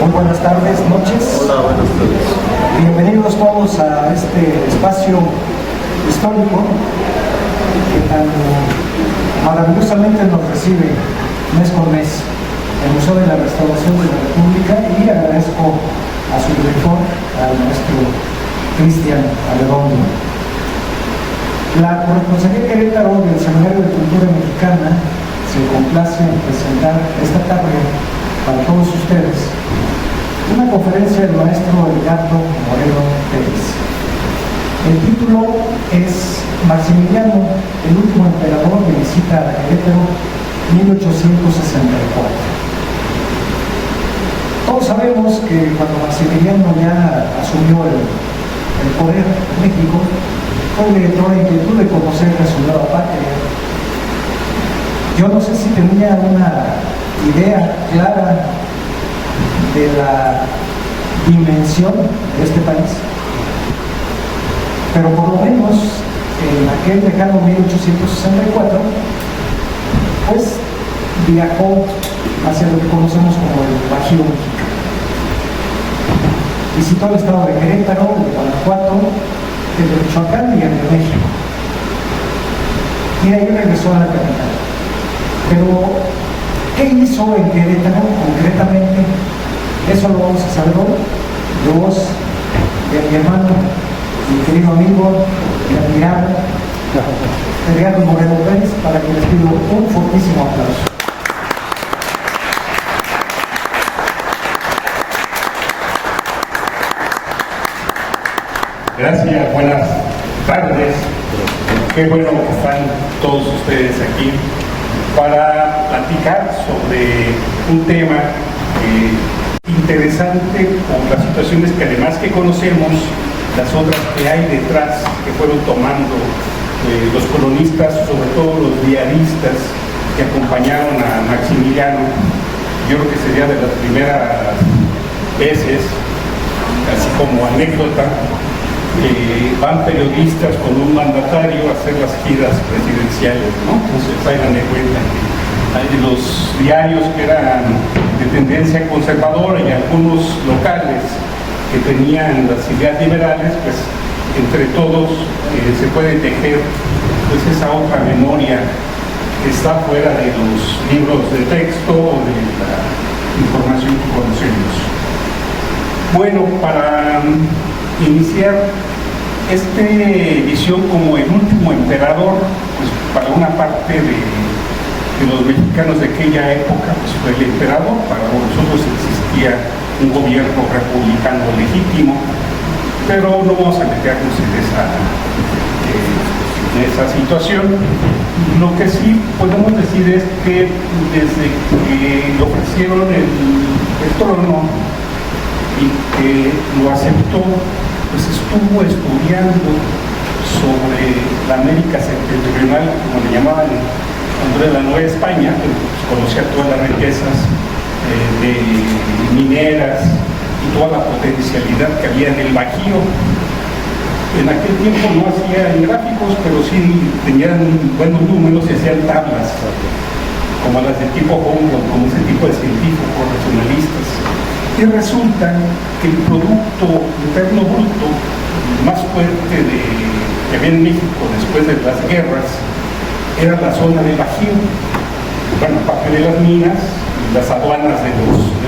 Muy buenas tardes, noches. Hola, buenas tardes. Bienvenidos todos a este espacio histórico que tan maravillosamente nos recibe mes por mes el Museo de la Restauración de la República, y agradezco a su director, al maestro Cristian Aledondo. La Corresponsalía Querétaro del Seminario de Cultura Mexicana se complace en presentar esta tarde para todos ustedes una conferencia del maestro Edgardo Moreno Pérez. El título es Maximiliano, el último emperador de visita a Querétaro, 1864. Todos sabemos que cuando Maximiliano ya asumió el poder en México, le entró la inquietud de conocer a su nueva patria. Yo no sé si tenía una idea clara de la dimensión de este país, pero por lo menos en aquel lejano 1864, pues viajó hacia lo que conocemos como el Bajío mexicano. Visitó el estado de Querétaro, el de Guanajuato, el de Michoacán y el de México. Y de ahí regresó a la capital. Pero, ¿qué hizo en Querétaro concretamente? Eso lo vamos a saber hoy, de voz de mi hermano, mi querido amigo, mi admirado, Edgardo Moreno Pérez, para que les pido un fortísimo aplauso. Gracias, buenas tardes. Qué bueno que están todos ustedes aquí para platicar sobre un tema interesante por las situaciones que, además que conocemos, las otras que hay detrás que fueron tomando los colonistas, sobre todo los diaristas que acompañaron a Maximiliano. Yo creo que sería de las primeras veces, así como anécdota, van periodistas con un mandatario a hacer las giras presidenciales, ¿no? Entonces hagan de cuenta. Hay los diarios que eran de tendencia conservadora y algunos locales que tenían las ideas liberales, pues entre todos se puede tejer pues esa otra memoria que está fuera de los libros de texto o de la información que conocemos. Bueno, para iniciar esta visión como el último emperador, pues para una parte de los mexicanos de aquella época, pues fue el emperador. Para nosotros existía un gobierno republicano legítimo, pero no vamos a meternos en esa situación. Lo que sí podemos decir es que desde que le ofrecieron el trono y que lo aceptó, pues estuvo estudiando sobre la América septentrional, como le llamaban de la Nueva España, que pues conocía todas las riquezas de mineras y toda la potencialidad que había en el Bajío. En aquel tiempo no hacían gráficos, pero sí tenían buenos números y hacían tablas, como las de tipo Humboldt, como ese tipo de científicos racionalistas. Y resulta que el Producto Interno Bruto más fuerte que había en México después de las guerras era la zona del Bajío, bueno, aparte de las minas y las aduanas de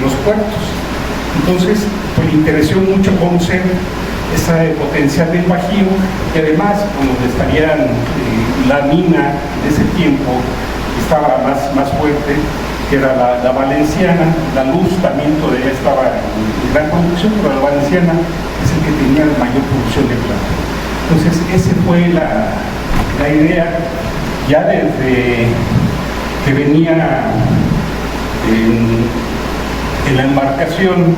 los puertos. Entonces, pues le interesó mucho conocer ese potencial del Bajío, que además, donde estarían la mina de ese tiempo, estaba más fuerte, que era la valenciana. La luz también todavía estaba en gran producción, pero la valenciana es el que tenía la mayor producción de plata. Entonces, esa fue la idea, ya desde que venía en la embarcación,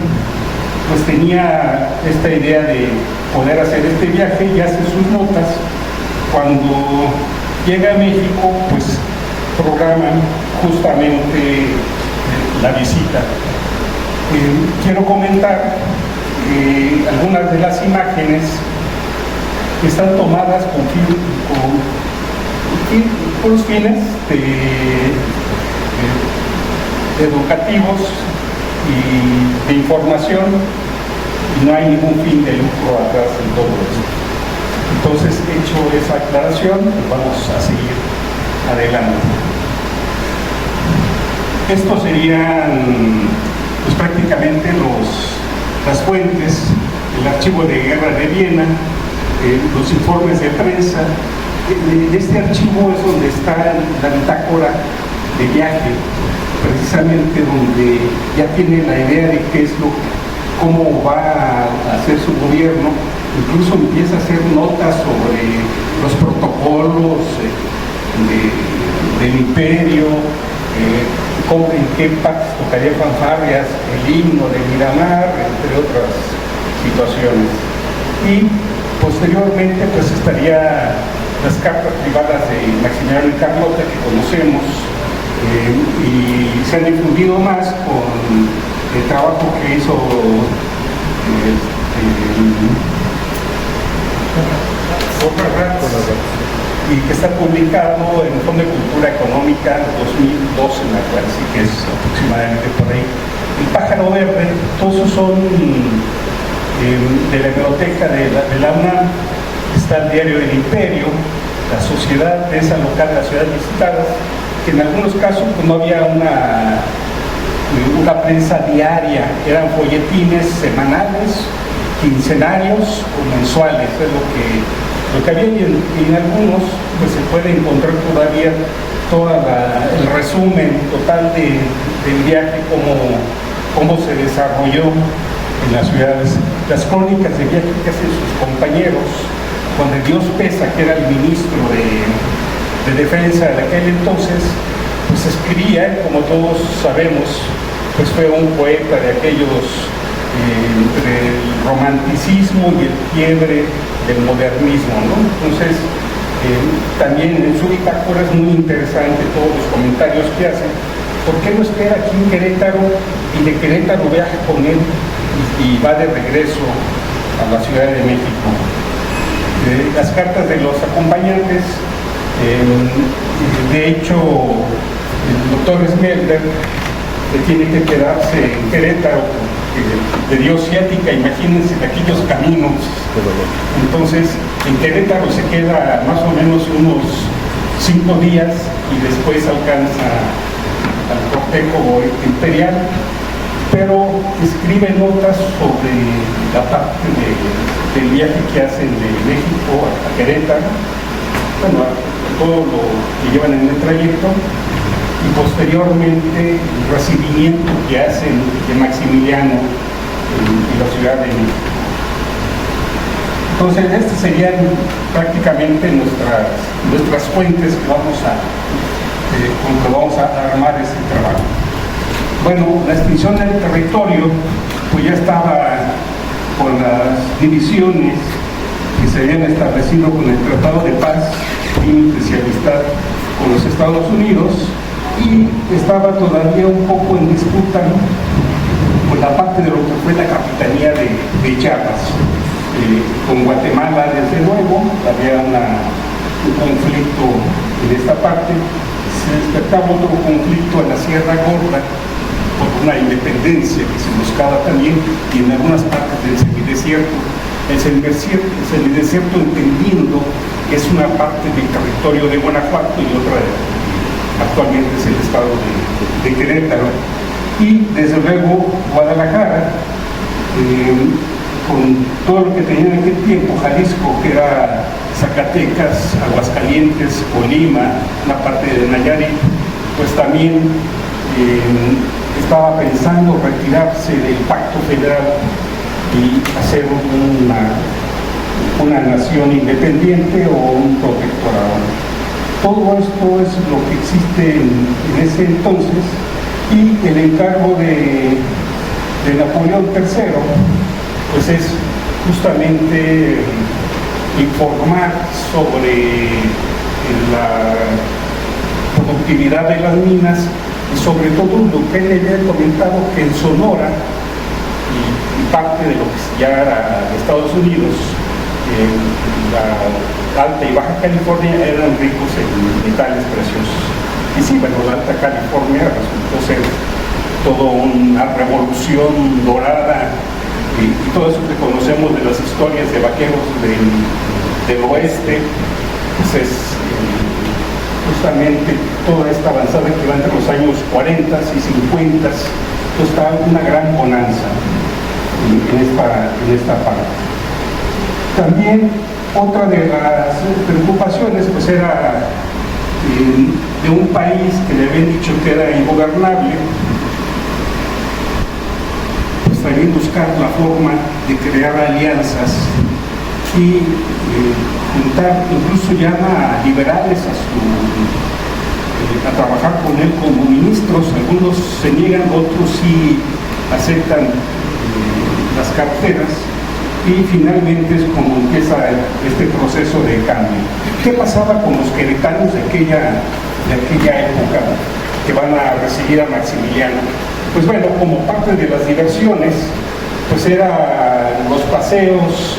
pues tenía esta idea de poder hacer este viaje y hace sus notas. Cuando llega a México, pues programan justamente la visita. Quiero comentar algunas de las imágenes que están tomadas con los fines educativos y de información y no hay ningún fin de lucro atrás en todo esto. Entonces, hecho esa aclaración, pues vamos a seguir adelante. Estos serían pues, prácticamente las fuentes, el archivo de guerra de Viena, los informes de prensa. Este archivo es donde está la bitácora de viaje, precisamente donde ya tiene la idea de qué es cómo va a hacer su gobierno. Incluso empieza a hacer notas sobre los protocolos del imperio, en qué partes tocaría fanfarrias, el himno de Miramar, entre otras situaciones. Y posteriormente pues estaría las cartas privadas de Maximiliano y Carlota que conocemos, y se han difundido más con el trabajo que hizo y que está publicado en el Fondo de Cultura Económica 2012, me parece que es aproximadamente por ahí. El Pájaro Verde, todos esos son de la biblioteca de la UNAM. Está el Diario del Imperio, la Sociedad, Prensa Local de las Ciudades Visitadas, que en algunos casos pues, no había una prensa diaria, eran folletines semanales, quincenarios o mensuales, es lo que había, y en algunos pues se puede encontrar todavía todo el resumen total del viaje, cómo se desarrolló en las ciudades, las crónicas de viaje que hacen sus compañeros. Juan de Dios Pesa, que era el ministro de Defensa de aquel entonces, pues escribía, como todos sabemos, pues fue un poeta de aquellos entre el romanticismo y el quiebre del modernismo, ¿no? Entonces, también en su bitácora es muy interesante todos los comentarios que hace. ¿Por qué no espera aquí en Querétaro y de Querétaro viaja con él y va de regreso a la Ciudad de México? Las cartas de los acompañantes, de hecho, el doctor Smelder tiene que quedarse en Querétaro, le dio ciática, imagínense, de aquellos caminos. Entonces, en Querétaro se queda más o menos unos 5 días y después alcanza al cortejo imperial, pero escribe notas sobre la parte del viaje que hacen de México a Querétaro, bueno, todo lo que llevan en el trayecto, y posteriormente el recibimiento que hacen de Maximiliano en la Ciudad de México. Entonces, estas serían prácticamente nuestras fuentes con que vamos a armar este trabajo. Bueno, la extinción del territorio pues ya estaba con las divisiones que se habían establecido con el Tratado de Paz, límites y amistad con los Estados Unidos, y estaba todavía un poco en disputa, ¿no?, con la parte de lo que fue la capitanía de Chiapas. Con Guatemala, desde luego, había un conflicto en esta parte. Se despertaba otro conflicto en la Sierra Gorda por una independencia que se buscaba también, y en algunas partes del semidesierto. El semidesierto entendiendo que es una parte del territorio de Guanajuato y otra actualmente es el estado de Querétaro. Y desde luego Guadalajara, con todo lo que tenía en aquel tiempo, Jalisco, que era Zacatecas, Aguascalientes, Colima, una parte de Nayarit, pues también estaba pensando retirarse del pacto federal y hacer una nación independiente o un protectorado. Todo esto es lo que existe en ese entonces, y el encargo de Napoleón III pues es justamente informar sobre la productividad de las minas, y sobre todo lo que él le había comentado, que en Sonora y parte de lo que ya era Estados Unidos, la Alta y Baja California eran ricos en metales preciosos. Y sí, bueno, la Alta California resultó ser toda una revolución dorada y todo eso que conocemos de las historias de vaqueros del oeste, pues es justamente toda esta avanzada que va entre los años 40 y 50, pues está una gran bonanza en esta parte. También otra de las preocupaciones pues era de un país que le habían dicho que era ingobernable, pues también buscar la forma de crear alianzas y juntar, incluso llama a liberales a trabajar con él como ministros. Algunos se niegan, otros sí aceptan las carteras, y finalmente es como empieza este proceso de cambio. ¿Qué pasaba con los queretanos de aquella época que van a recibir a Maximiliano? Pues bueno, como parte de las diversiones, pues eran los paseos,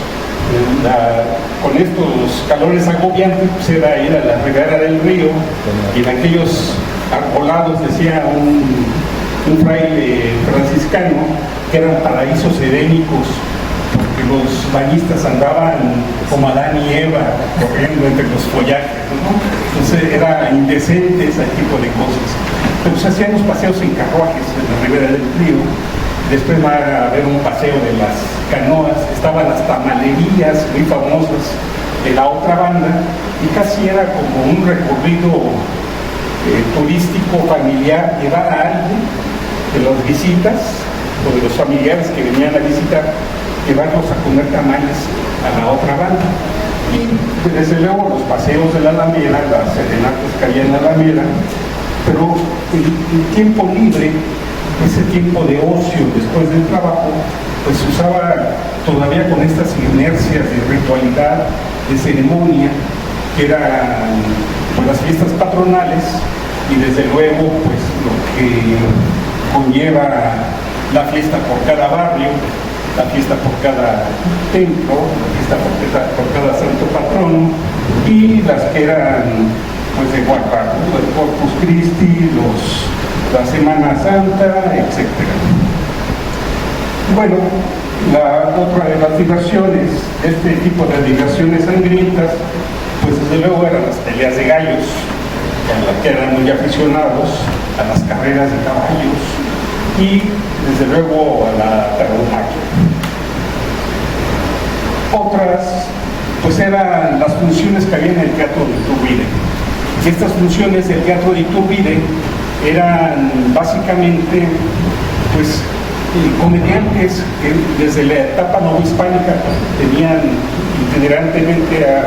con estos calores agobiantes, pues era ir a la ribera del río, y en aquellos arbolados, decía un fraile franciscano, que eran paraísos edénicos, porque los bañistas andaban como Adán y Eva corriendo entre los follajes, ¿no? Entonces era indecente ese tipo de cosas. Pero se hacían los paseos en carruajes en la ribera del río. Después va a haber un paseo de las canoas, estaban las tamalerías muy famosas de la otra banda, y casi era como un recorrido turístico familiar, llevar a alguien de las visitas o de los familiares que venían a visitar, llevarlos a comer tamales a la otra banda. Y desde luego los paseos de la Alameda, las serenatas que había en la Alameda, pero el tiempo libre, ese tiempo de ocio después del trabajo, pues se usaba todavía con estas inercias de ritualidad, de ceremonia, que eran pues, las fiestas patronales, y desde luego pues lo que conlleva la fiesta por cada barrio, la fiesta por cada templo, la fiesta por cada santo patrono, y las que eran pues de guardar, ¿no? El Corpus Christi, la Semana Santa, etc. Bueno, la otra de las diversiones, este tipo de diversiones sangrientas, pues desde luego eran las peleas de gallos, a las que eran muy aficionados, a las carreras de caballos y desde luego a la tauromaquia. Otras, pues eran las funciones que había en el Teatro de Iturbide. Y estas funciones del Teatro de Iturbide eran básicamente, pues, comediantes que desde la etapa novohispánica tenían itinerantemente a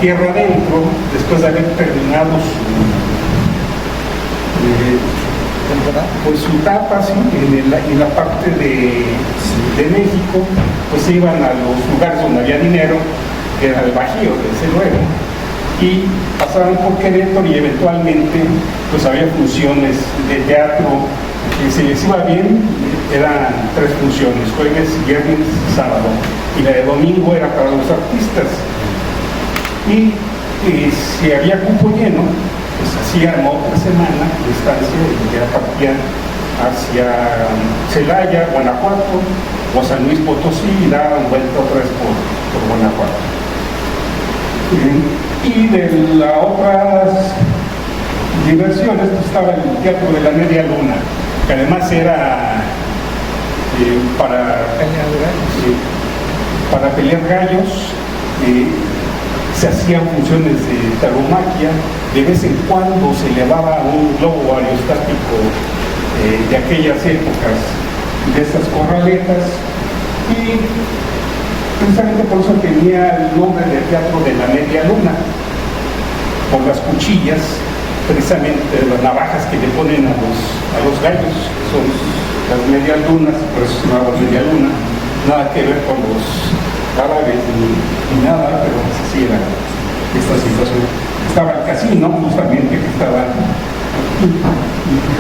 tierra adentro, después de haber terminado su etapa, ¿sí? en la parte de México, pues se iban a los lugares donde había dinero, que era el Bajío, desde luego, y pasaban por Querétaro, y eventualmente pues había funciones de teatro. Si les iba bien, eran 3 funciones, jueves, viernes, sábado, y la de domingo era para los artistas. Y si había cupo lleno, pues hacían otra semana de estancia, y ya partían hacia Celaya, Guanajuato, o San Luis Potosí, y daban vuelta otra vez por Guanajuato. Y de las otras diversiones pues estaba el Teatro de la Media Luna, que además era para pelear gallos. Se hacían funciones de tauromaquia, de vez en cuando se elevaba un globo aerostático de aquellas épocas, de esas corraletas, y precisamente por eso tenía el nombre de Teatro de la Media Luna, por las cuchillas, precisamente las navajas que le ponen a los gallos, que son las medias lunas, por eso se llamaba Media Luna, nada que ver con los árabes ni nada, pero así era esta situación. Estaba el casino, justamente, que estaba,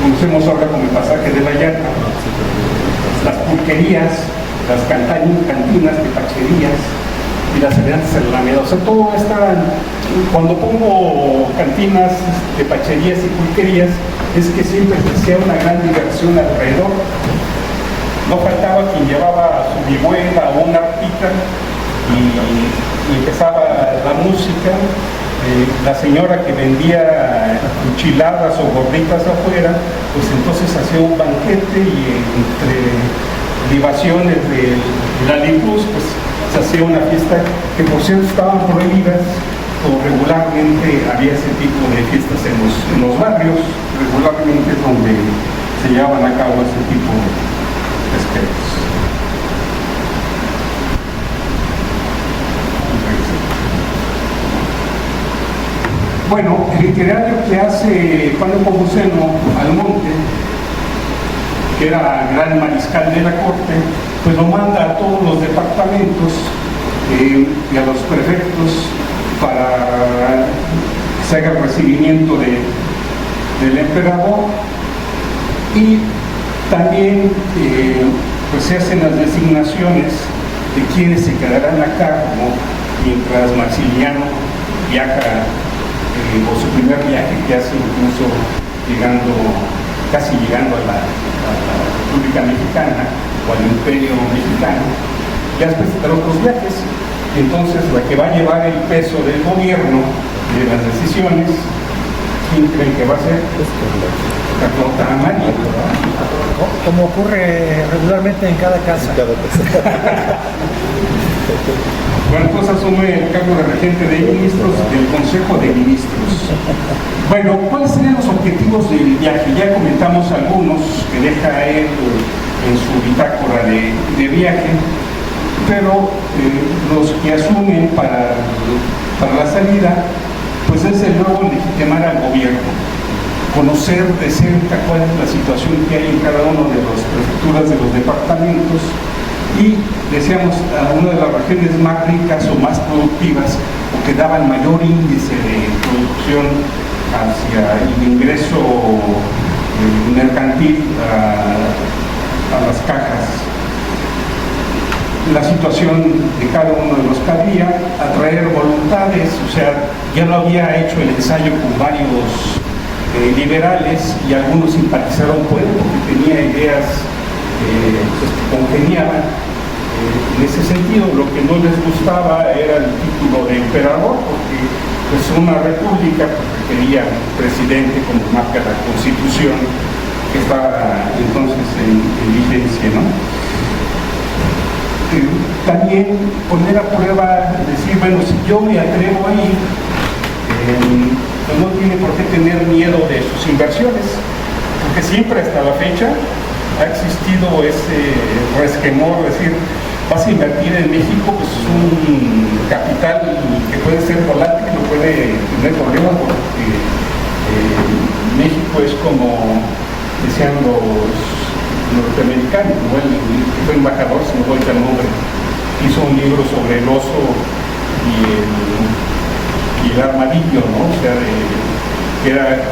conocemos ahora como el pasaje de la llanta, las pulquerías, las cantinas de pacherías y las semejantes en la Alameda. O sea, todo está, cuando pongo cantinas de pacherías y pulquerías, es que siempre se hacía una gran diversión alrededor. No faltaba quien llevaba su vihuela o una arpita y empezaba la música. La señora que vendía enchiladas o gorditas afuera, pues entonces hacía un banquete y entre libaciones de la Lipus, pues se hacía una fiesta que por cierto estaban prohibidas, o regularmente había ese tipo de fiestas en los barrios, regularmente es donde se llevaban a cabo ese tipo de festejos. Bueno, el itinerario que hace Juan Nepomuceno Almonte, que era gran mariscal de la corte, pues lo manda a todos los departamentos y a los prefectos para que se haga el recibimiento del emperador, y también pues se hacen las designaciones de quienes se quedarán a cargo mientras Maximiliano viaja, o su primer viaje que hace, incluso casi llegando a la República Mexicana o al Imperio Mexicano, ya después de otros viajes. Entonces la que va a llevar el peso del gobierno, de las decisiones, ¿quién creen que va a ser? Carlota Amalia, ¿verdad? Como ocurre regularmente en cada casa. Bueno, entonces asume el cargo de regente de ministros del Consejo de Ministros. Bueno, ¿cuáles serían los objetivos del viaje? Ya comentamos algunos que deja él en su bitácora de viaje, pero los que asumen para la salida, pues es el luego legitimar al gobierno, conocer de cerca cuál es la situación que hay en cada uno de las prefecturas de los departamentos, y decíamos a una de las regiones más ricas o más productivas, o que daban mayor índice de producción hacia el ingreso mercantil a las cajas, la situación de cada uno de los que había, atraer voluntades, o sea, ya lo había hecho el ensayo con varios liberales, y algunos simpatizaron por él porque tenía ideas pues, que congeniaban. En ese sentido, lo que no les gustaba era el título de emperador, porque pues una república pues, requería un presidente, como marca la Constitución que estaba entonces en vigencia, ¿no? También poner a prueba, decir, bueno, si yo me atrevo ahí, pues no tiene por qué tener miedo de sus inversiones, porque siempre hasta la fecha ha existido ese resquemor, decir, vas a invertir en México, pues es un capital que puede ser volátil, no puede tener problemas, porque México es como decían los norteamericanos, ¿no? El que fue embajador, se me vuelve el nombre, hizo un libro sobre el oso y el armadillo, ¿no? O sea, que era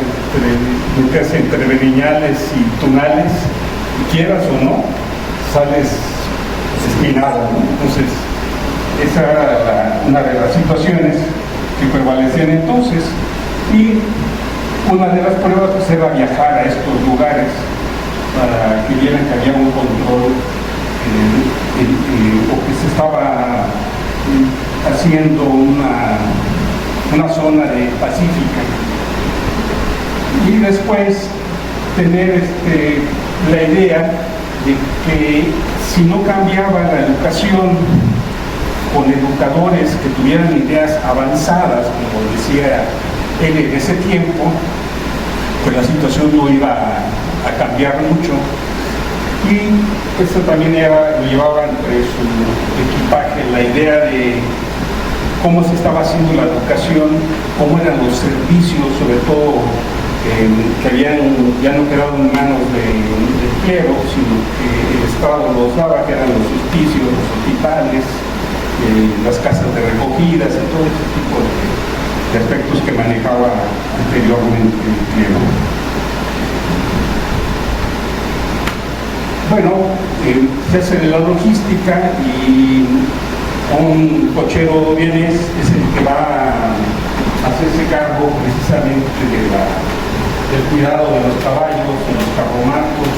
meterse entre beviñales y tunales, y quieras o no, sales espinado, ¿no? Entonces, esa era una de las situaciones que prevalecían entonces, y una de las pruebas pues, era viajar a estos lugares para que vieran que había un control o que se estaba haciendo una zona de pacífica, y después tener la idea de que si no cambiaba la educación con educadores que tuvieran ideas avanzadas, como decía él en ese tiempo, pues la situación no iba a cambiar mucho. Y esto también lo llevaba entre su equipaje, la idea de cómo se estaba haciendo la educación, cómo eran los servicios, sobre todo que ya no quedaban en manos de clero, sino que el Estado los daba, que eran los hospicios, los hospitales, las casas de recogidas y todo ese tipo de aspectos que manejaba anteriormente el clero. Bueno, se hace la logística y un cochero vienes es el que va a hacerse cargo precisamente del cuidado de los caballos, de los carromatos,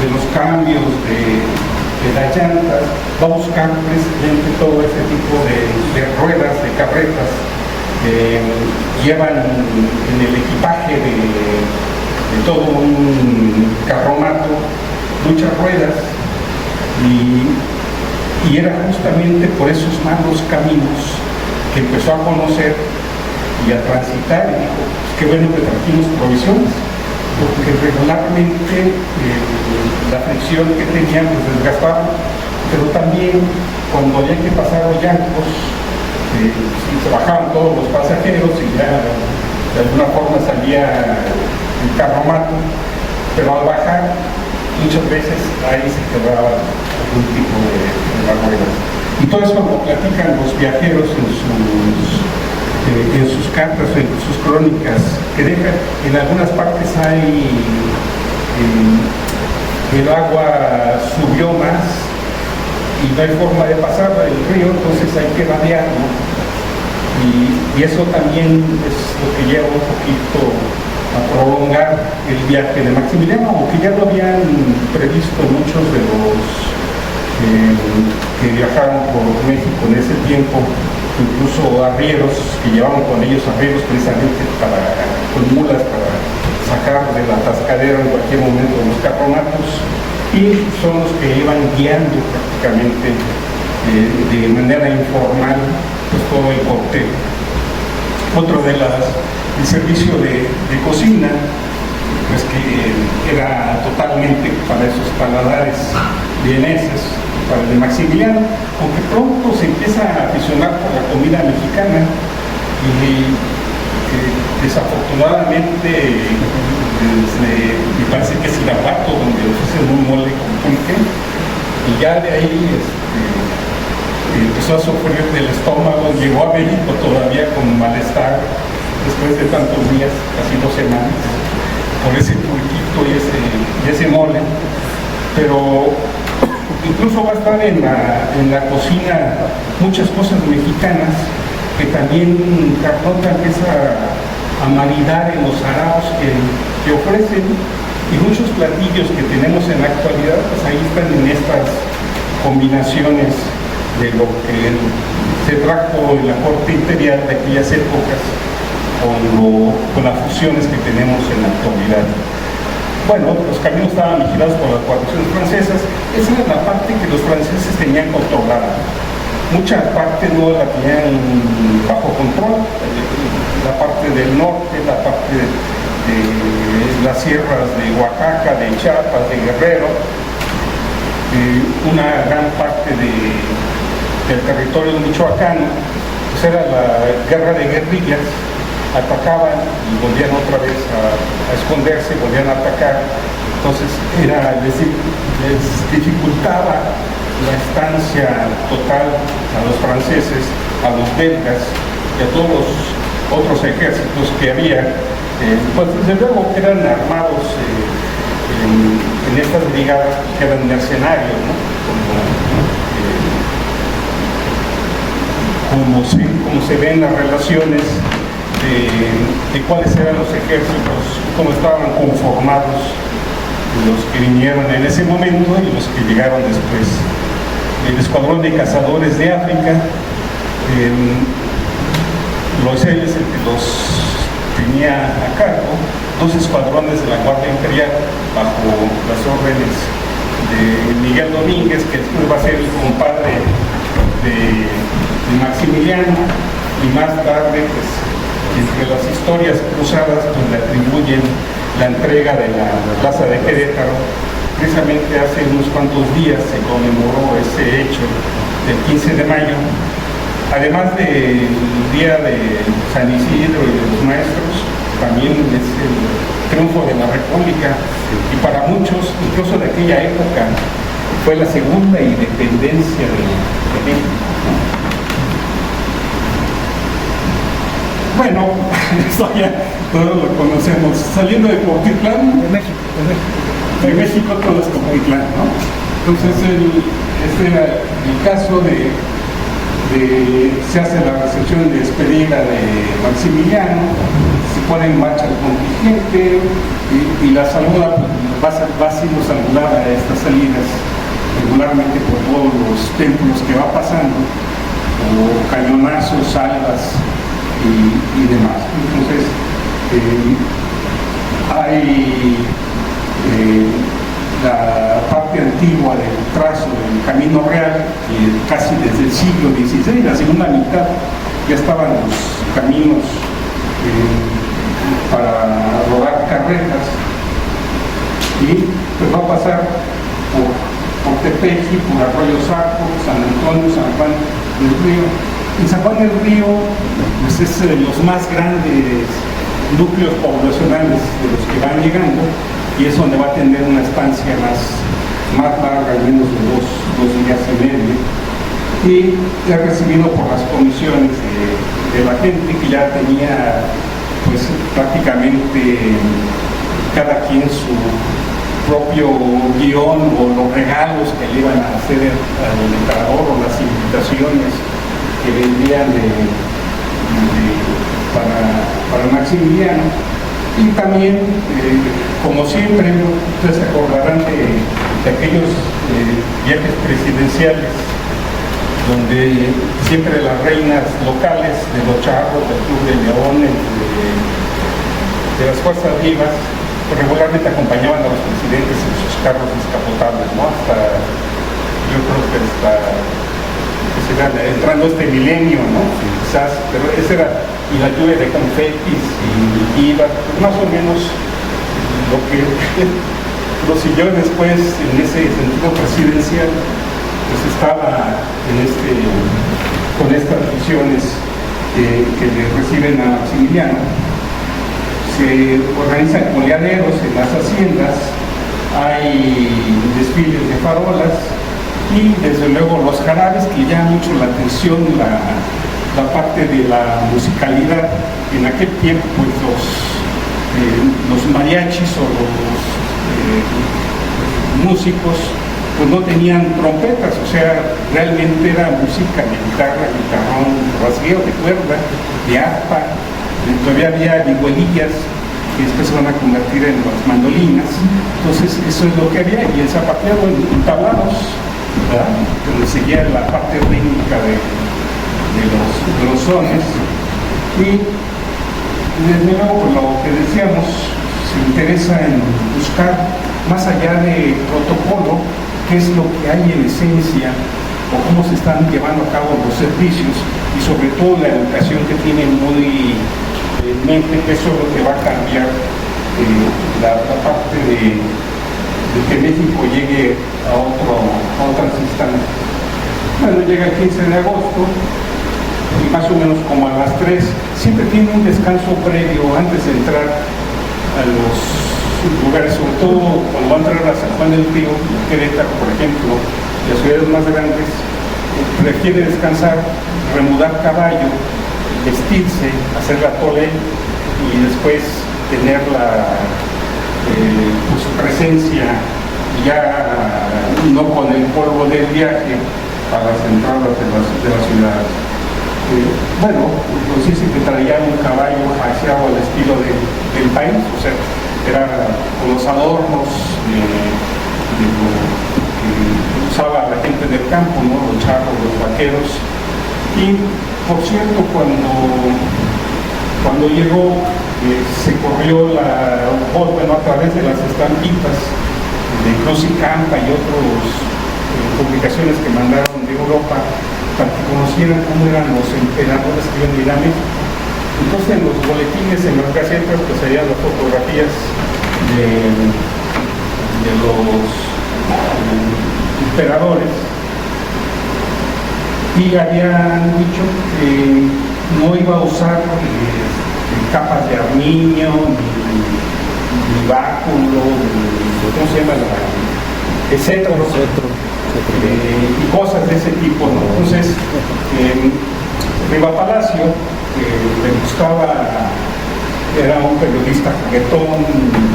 de los cambios de las llantas, va a buscar precisamente todo ese tipo de ruedas, de carretas, que llevan en el equipaje de todo un carromato muchas ruedas, y era justamente por esos malos caminos que empezó a conocer y a transitar, y dijo, qué bueno que trajimos provisiones, porque regularmente la fricción que tenían pues desgastaba, pero también cuando había que pasar los llancos, se bajaban todos los pasajeros y ya de alguna forma salía el carromato, pero al bajar muchas veces ahí se quedaba algún tipo de ruedas. Y todo eso lo platican los viajeros en sus cartas, en sus crónicas, que dejan, en algunas partes hay el agua subió más y no hay forma de pasar el río, entonces hay que vadearlo, y eso también es lo que lleva un poquito a prolongar el viaje de Maximiliano, aunque ya lo habían previsto muchos de los que viajaron por México en ese tiempo, incluso arrieros que llevaban con ellos arrieros precisamente con mulas para sacar del atascadero en cualquier momento los carromatos, y son los que iban guiando prácticamente de manera informal pues todo el cortejo. Otro de el servicio de cocina, pues que era totalmente para esos paladares vieneses, para el de Maximiliano, aunque pronto se empieza a aficionar por la comida mexicana, y desafortunadamente me parece que es Irapuato donde ofrecen un mole con pulque, y ya de ahí empezó a sufrir del estómago, llegó a México todavía con malestar después de tantos días, casi 2 semanas, por ese pulquito y ese mole. Pero incluso va a estar en la cocina muchas cosas mexicanas que también Carlota empieza a maridar en los araos que ofrecen, y muchos platillos que tenemos en la actualidad, pues ahí están en estas combinaciones de lo que se trajo en la corte imperial de aquellas épocas con las fusiones que tenemos en la actualidad. Bueno, los caminos estaban vigilados por las guarniciones francesas. Esa era la parte que los franceses tenían controlada. Mucha parte no la tenían bajo control. La parte del norte, la parte de las sierras de Oaxaca, de Chiapas, de Guerrero, una gran parte del territorio michoacano, pues era la guerra de guerrillas. Atacaban y volvían otra vez a esconderse, volvían a atacar. Entonces les dificultaba la estancia total a los franceses, a los belgas y a todos los otros ejércitos que había, pues desde luego que eran armados en estas brigadas, que eran mercenarios, ¿no? Como se ven las relaciones de cuáles eran los ejércitos, cómo estaban conformados los que vinieron en ese momento y los que llegaron después. El escuadrón de cazadores de África, Loisel es el que los tenía a cargo, 2 escuadrones de la Guardia Imperial bajo las órdenes de Miguel Domínguez, que después va a ser el compadre de Maximiliano, y más tarde pues entre las historias cruzadas pues le atribuyen la entrega de la plaza de Querétaro. Precisamente hace unos cuantos días se conmemoró ese hecho del 15 de mayo, además del día de San Isidro y de los maestros. También es el triunfo de la República, y para muchos, incluso de aquella época, fue la segunda independencia de México. Bueno, esto ya todos lo conocemos. Saliendo de Cuautitlán, de México todo es Cuautitlán, ¿no? Entonces este era el caso se hace la recepción de despedida de Maximiliano, se pone en marcha el contingente y la saluda, pues, va siendo saludada a estas salidas regularmente por todos los templos que va pasando, o cañonazos, salvas y demás. Entonces, hay la parte antigua del trazo del Camino Real, que casi desde el siglo XVI, la segunda mitad, ya estaban los caminos para rodar carretas, y pues va a pasar por Tepeji, por Arroyo Saco, San Antonio, San Juan del Río. En San Juan del Río pues es de los más grandes núcleos poblacionales de los que van llegando, y es donde va a tener una estancia más larga, al menos de dos días y medio, y es recibido por las comisiones de la gente, que ya tenía pues prácticamente cada quien su propio guión, o los regalos que le iban a hacer al emperador, o las invitaciones que le envían para Maximiliano. Y también, como siempre, ustedes se acordarán de aquellos viajes presidenciales donde siempre las reinas locales de los charros, del Club de Leones, de las fuerzas vivas, pues regularmente acompañaban a los presidentes en sus carros descapotables, ¿no? Yo creo que entrando este milenio, ¿no? Quizás, pero ese era, y la lluvia de confetis y iba, más o menos lo que lo siguió después en ese sentido presidencial, pues estaba con estas visiones que le reciben a Maximiliano. Se organizan coleaderos en las haciendas, hay desfiles de farolas, y desde luego los jarabes, que llaman mucho la atención, la parte de la musicalidad. En aquel tiempo pues los mariachis o los músicos pues no tenían trompetas, o sea, realmente era música de guitarra, guitarrón, rasgueo de cuerda, de arpa. Todavía había vihuelillas que después se van a convertir en las mandolinas. Entonces eso es lo que había, y el zapateo en tablados, ¿verdad?, donde seguía la parte rítmica de los sones. Y desde luego, por lo que decíamos, se interesa en buscar, más allá de protocolo, qué es lo que hay en esencia, o cómo se están llevando a cabo los servicios, y sobre todo la educación que tienen muy en mente, que eso es lo que va a cambiar la parte de que México llegue a otras instancias. Bueno, llega el 15 de agosto, y más o menos como a las 3, siempre tiene un descanso previo antes de entrar a los lugares, sobre todo cuando va a entrar a San Juan del Río, Querétaro, por ejemplo, las ciudades más grandes, requiere descansar, remudar caballo, vestirse, hacer la tole, y después tener su presencia ya no con el polvo del viaje a las entradas de las ciudades. Bueno, pues sí se traía un caballo aseado al estilo del país, o sea, era con los adornos que usaba la gente del campo, ¿no?, los charros, los vaqueros. Y por cierto, cuando llegó, se corrió la voz, a través de las estampitas de Cruz y Campa y otras publicaciones que mandaron de Europa, para que conocieran cómo eran los emperadores que iban a ir a México. Entonces, en los boletines, en las gacetas, pues había las fotografías de los emperadores, y habían dicho que no iba a usar capas de armiño, ni báculo, ¿cómo se llama? Cetro, y cosas de ese tipo, ¿no? Entonces, Riva Palacio, le gustaba, era un periodista juguetón,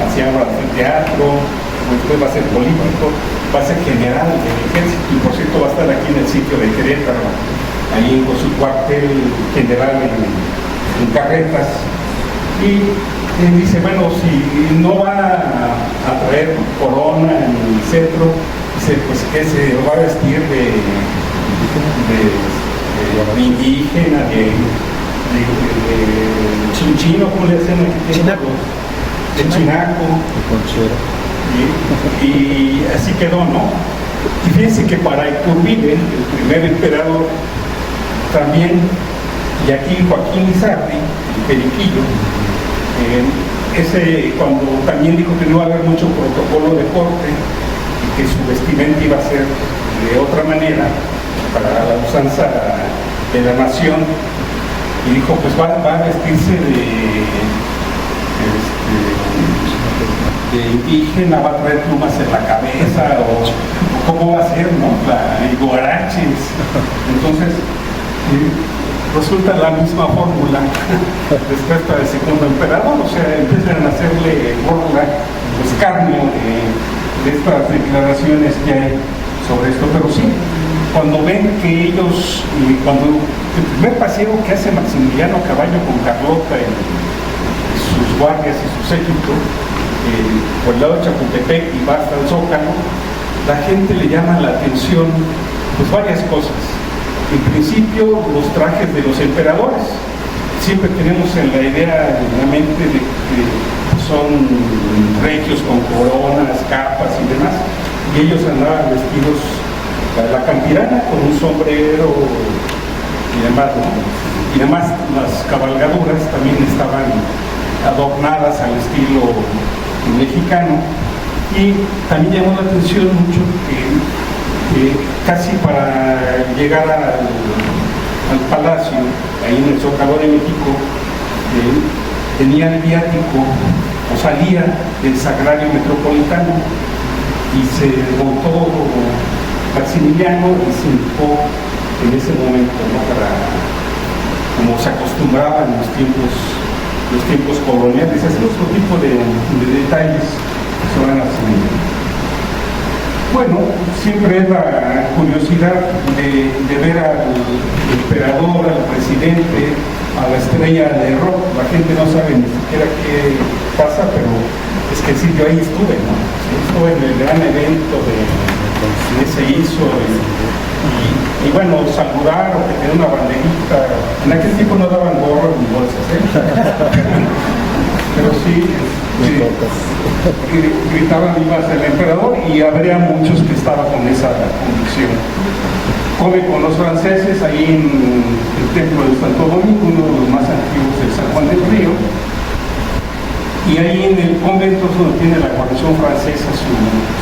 hacía obras de teatro, después va a ser político, va a ser general del ejército, y por cierto va a estar aquí en el sitio de Querétaro, ahí con su cuartel general en Carretas. Y dice, bueno, si no va a traer corona ni cetro, dice, pues que se va a vestir de indígena, de chinchino, ¿cómo le hacen aquí? Chinaco. De chinaco. Y así quedó, ¿no? Y fíjense que para Iturbide, el primer emperador, también, y aquí Joaquín Lizardi, el Periquillo, cuando también dijo que no iba a haber mucho protocolo de corte y que su vestimenta iba a ser de otra manera para la usanza de la nación, y dijo, pues va a vestirse de indígena, va a traer plumas en la cabeza, o cómo va a ser, ¿no? Y guaraches. Entonces, resulta la misma fórmula respecto al segundo emperador, o sea, empiezan a hacerle burla, escarnio de estas declaraciones que hay sobre esto. Pero sí, cuando ven que ellos, cuando el primer paseo que hace Maximiliano a caballo con Carlota y sus guardias y su séquito, por el lado de Chapultepec y va hasta el Zócalo, la gente le llama la atención pues varias cosas. En principio, los trajes de los emperadores. Siempre tenemos en la idea, en la mente, de que son regios con coronas, capas y demás, y ellos andaban vestidos a la campirana con un sombrero y demás, ¿no? Y además las cabalgaduras también estaban adornadas al estilo mexicano, y también llamó la atención mucho que casi para llegar al palacio, ahí en el Zócalo de México, tenía el viático o salía del Sagrario Metropolitano, y se montó Maximiliano y se indicó en ese momento, ¿no? Como se acostumbraba en los tiempos coloniales, hacer otro tipo de detalles que se van haciendo. Bueno, siempre es la curiosidad de ver al emperador, al presidente, a la estrella de rock. La gente no sabe ni siquiera qué pasa, pero es que sí, yo ahí estuve, ¿no? Sí, estuve en el gran evento que se hizo, y bueno, saludar o que tenía una banderita. En aquel tiempo no daban gorros ni bolsas, ¿eh? Pero sí, gritaban vivas el emperador, y habría muchos que estaban con esa convicción. Come con los franceses ahí en el templo de Santo Domingo, uno de los más antiguos de San Juan del Río, y ahí en el convento es donde tiene la guarnición francesa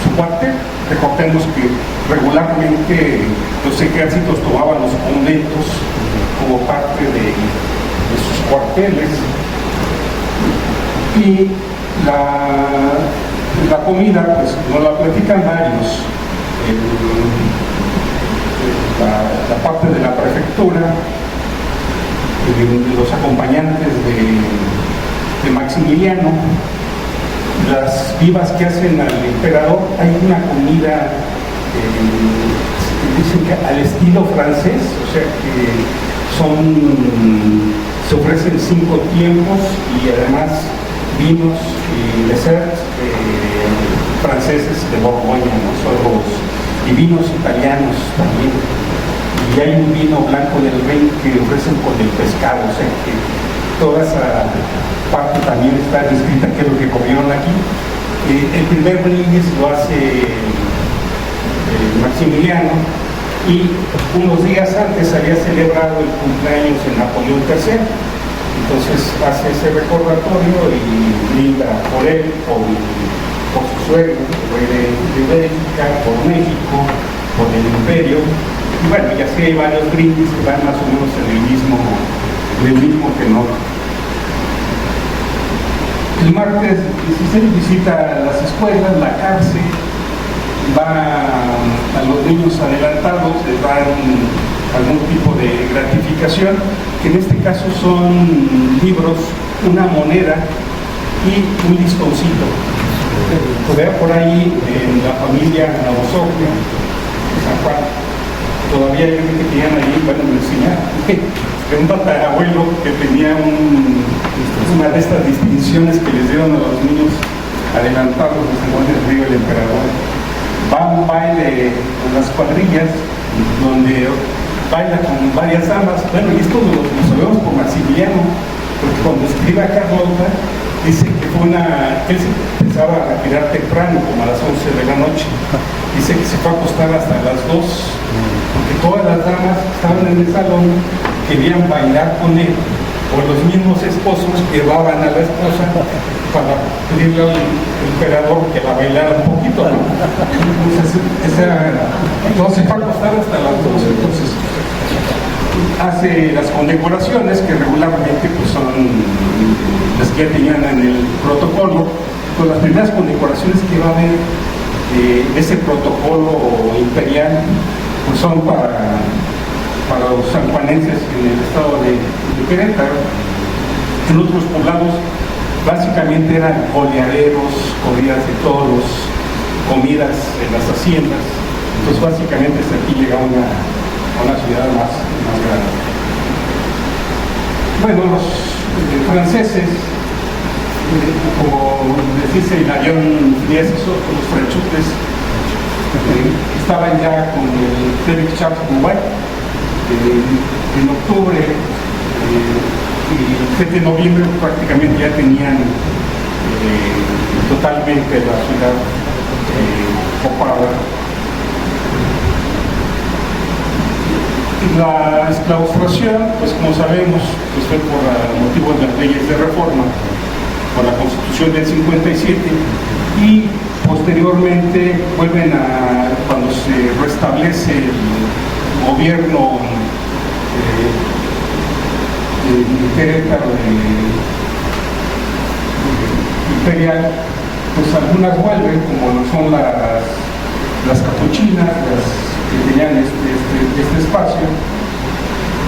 su cuartel. Recordemos que regularmente los ejércitos tomaban los conventos como parte de sus cuarteles. Y la comida, pues no la platican varios. La parte de la prefectura, de los acompañantes de Maximiliano, las vivas que hacen al emperador, hay una comida, dicen que al estilo francés, o sea que se ofrecen 5 tiempos, y además vinos y desserts franceses de Borgoña, ¿no? Y vinos italianos también. Y hay un vino blanco del Rey que ofrecen con el pescado, o sea que toda esa parte también está descrita, que es lo que comieron aquí. El primer brindis lo hace Maximiliano, y unos días antes había celebrado el cumpleaños de Napoleón III. Entonces hace ese recordatorio y brinda por él, por su suegro, el rey de Bélgica, por México, por el imperio. Y bueno, y así hay varios brindis que van más o menos en el mismo tenor. El martes 16 visita las escuelas, la cárcel, va a los niños adelantados, les dan algún tipo de gratificación, que en este caso son libros, una moneda y un listoncito. Vea por ahí en la familia Navosoglia, San Juan, todavía hay gente que tenían ahí, bueno, me enseñaron, de un tatarabuelo que tenía un una de estas distinciones que les dieron a los niños adelantados de San Juan del Río el Emperador. Va a un baile en las cuadrillas, donde baila con varias damas. Bueno, y esto lo sabemos por Maximiliano, porque cuando escribe a Carlota, dice que él se pensaba retirar temprano, como a las 11 de la noche. Dice que se fue a acostar hasta las 2, porque todas las damas que estaban en el salón querían bailar con él, o los mismos esposos llevaban a la esposa para pedirle al emperador que la bailara un poquito, ¿no? Entonces se fue a acostar hasta las 2, entonces hace las condecoraciones que regularmente pues, son las que ya tenían en el protocolo. Pues las primeras condecoraciones que va a haber de ese protocolo imperial pues son para los sanjuanenses en el estado de Querétaro. En otros poblados básicamente eran oleaderos, corridas de toros, comidas en las haciendas. Entonces básicamente hasta aquí llega una ciudad más grande. Bueno, los franceses, como les dice Hilarión Díaz, los franchutes, estaban ya con el Félix Charles Mouet en octubre y el 7 de noviembre prácticamente ya tenían totalmente la ciudad ocupada. La exclaustración, pues como sabemos, pues fue por motivo de las leyes de reforma, por la Constitución del 57, y posteriormente vuelven cuando se restablece el gobierno de Querétaro imperial, pues algunas vuelven, como son las capuchinas, que tenían este espacio.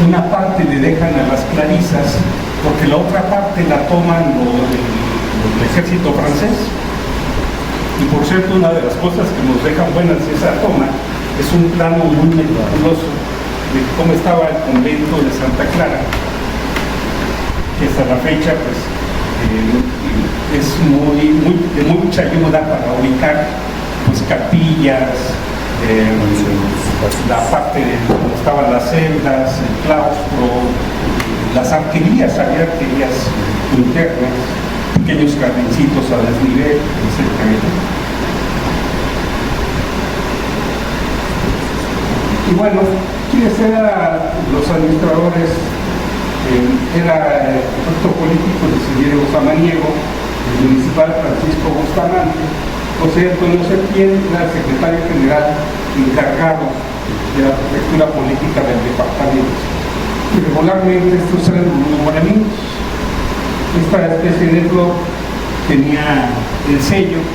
Una parte le dejan a las clarisas, porque la otra parte la toman el ejército francés. Y por cierto, una de las cosas que nos dejan buenas de esa toma es un plano muy meticuloso de cómo estaba el convento de Santa Clara, que hasta la fecha pues es de mucha ayuda para ubicar pues capillas, la parte de donde estaban las celdas, el claustro, las arquerías, había arquerías internas, pequeños jardincitos a desnivel, etc. Y bueno, ¿quiénes eran los administradores? Era el prefecto político de Diego Samaniego, el municipal Francisco Bustamante, José Antonio Septién era el secretario general encargado de la prefectura política del departamento. Y regularmente estos eran los nombramientos. Esta especie de blog tenía el sello,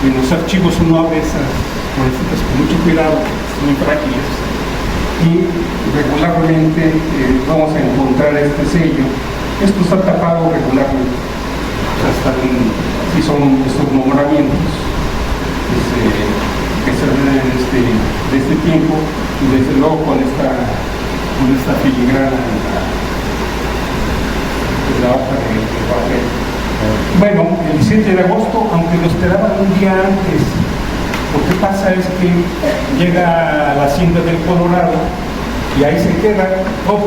y en los archivos uno abre esas bolsitas con mucho cuidado, son muy frágiles, y regularmente vamos a encontrar este sello. Esto está tapado regularmente, hasta si son estos nombramientos que se ven de este tiempo, y desde luego con esta filigrana de la hoja de papel. Bueno, el 17 de agosto, aunque lo esperaban un día antes, lo que pasa es que llega a la hacienda del Colorado y ahí se queda por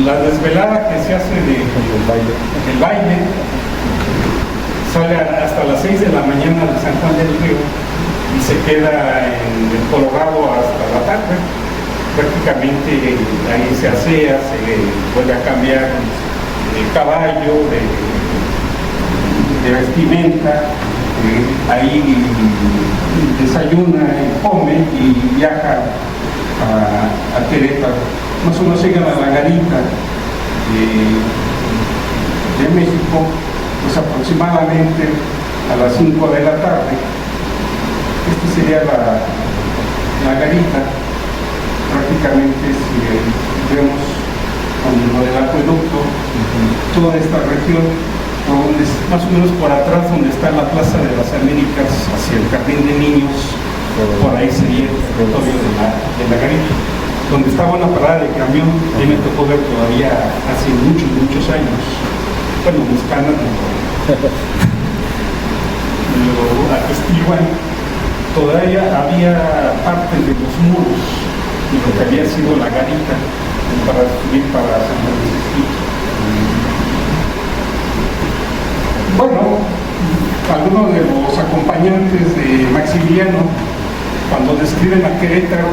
la desvelada que se hace del baile. Sale hasta las 6 de la mañana de San Juan del Río y se queda en el Colorado hasta la tarde. Prácticamente ahí se asea, se vuelve a cambiar el caballo de vestimenta, ahí desayuna y come y viaja a Querétaro. Más o menos llegan a la garita de México, pues aproximadamente a las 5 de la tarde. Esta sería la garita. Prácticamente, si vemos con lo del acueducto, toda esta región, más o menos por atrás donde está la Plaza de las Américas, hacia el Jardín de Niños, por ahí sería el territorio de la garita, donde estaba una parada de camión. Ahí me tocó ver todavía hace muchos años. bueno, mis canas lo atestiguan. Todavía había partes de los muros de lo que había sido la garita para subir para San Francisco. Bueno, algunos de los acompañantes de Maximiliano, cuando describen a Querétaro,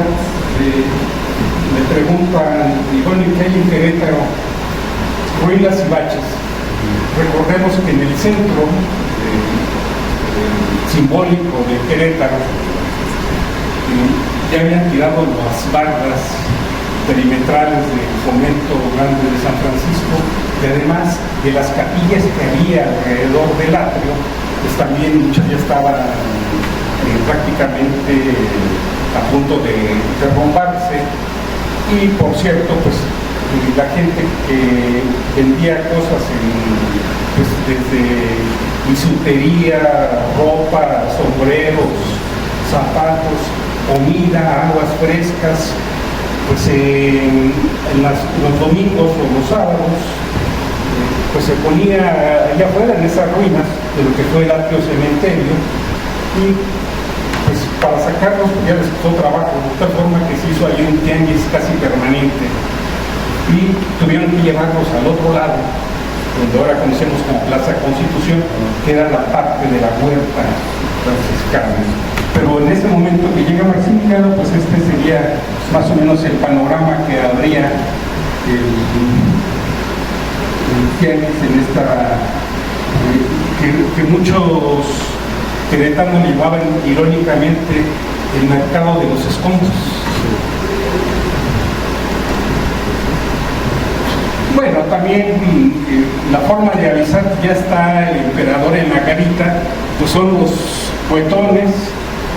le preguntan, y bueno, ¿y qué hay en Querétaro? Ruinas y baches. Recordemos que en el centro simbólico de Querétaro ya habían tirado las bardas perimetrales del Fomento Grande de San Francisco, y además de las capillas que había alrededor del atrio, pues también muchas ya estaban prácticamente a punto de derrumbarse. Y por cierto, pues la gente que vendía cosas pues, desde bisutería, ropa, sombreros, zapatos, comida, aguas frescas, pues los domingos o los sábados, pues se ponía allá afuera en esas ruinas de lo que fue el atrio cementerio, y pues para sacarlos pues, ya les costó trabajo, de tal forma que se hizo ahí un tianguis casi permanente, y tuvieron que llevarlos al otro lado, donde ahora conocemos como Plaza Constitución, que era la parte de la huerta franciscana. Pero en ese momento que llega Maximiliano, pues este sería más o menos el panorama que habría el tianguis en esta, que muchos queretanos llamaban irónicamente el mercado de los escombros. Bueno, también la forma de avisar que ya está el emperador en la garita, pues son los poetones,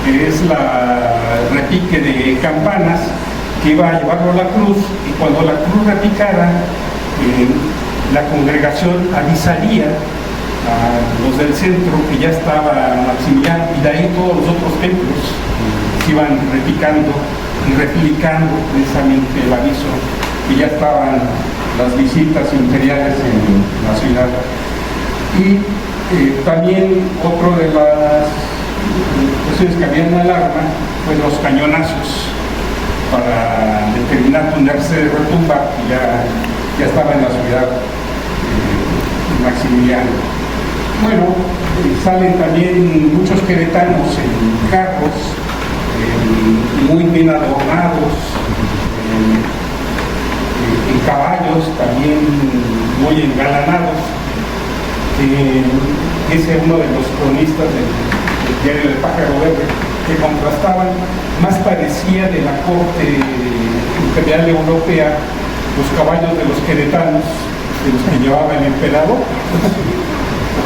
que es la repique de campanas que iba a llevarlo a la cruz, y cuando la cruz repicara, la congregación avisaría a los del centro que ya estaba Maximiliano, y de ahí todos los otros templos se iban repicando y replicando precisamente el aviso que ya estaban las visitas imperiales en la ciudad. Y también otro de las cuestiones que había en la alarma fue los cañonazos para determinar ponerse de retumbar, que ya estaba en la ciudad Maximiliano. Bueno, salen también muchos queretanos en carros muy bien adornados, en caballos también muy engalanados. Dice uno de los cronistas del diario de Pájaro Verde que contrastaban, más parecía de la corte imperial europea los caballos de los queretanos de los que llevaba el emperador.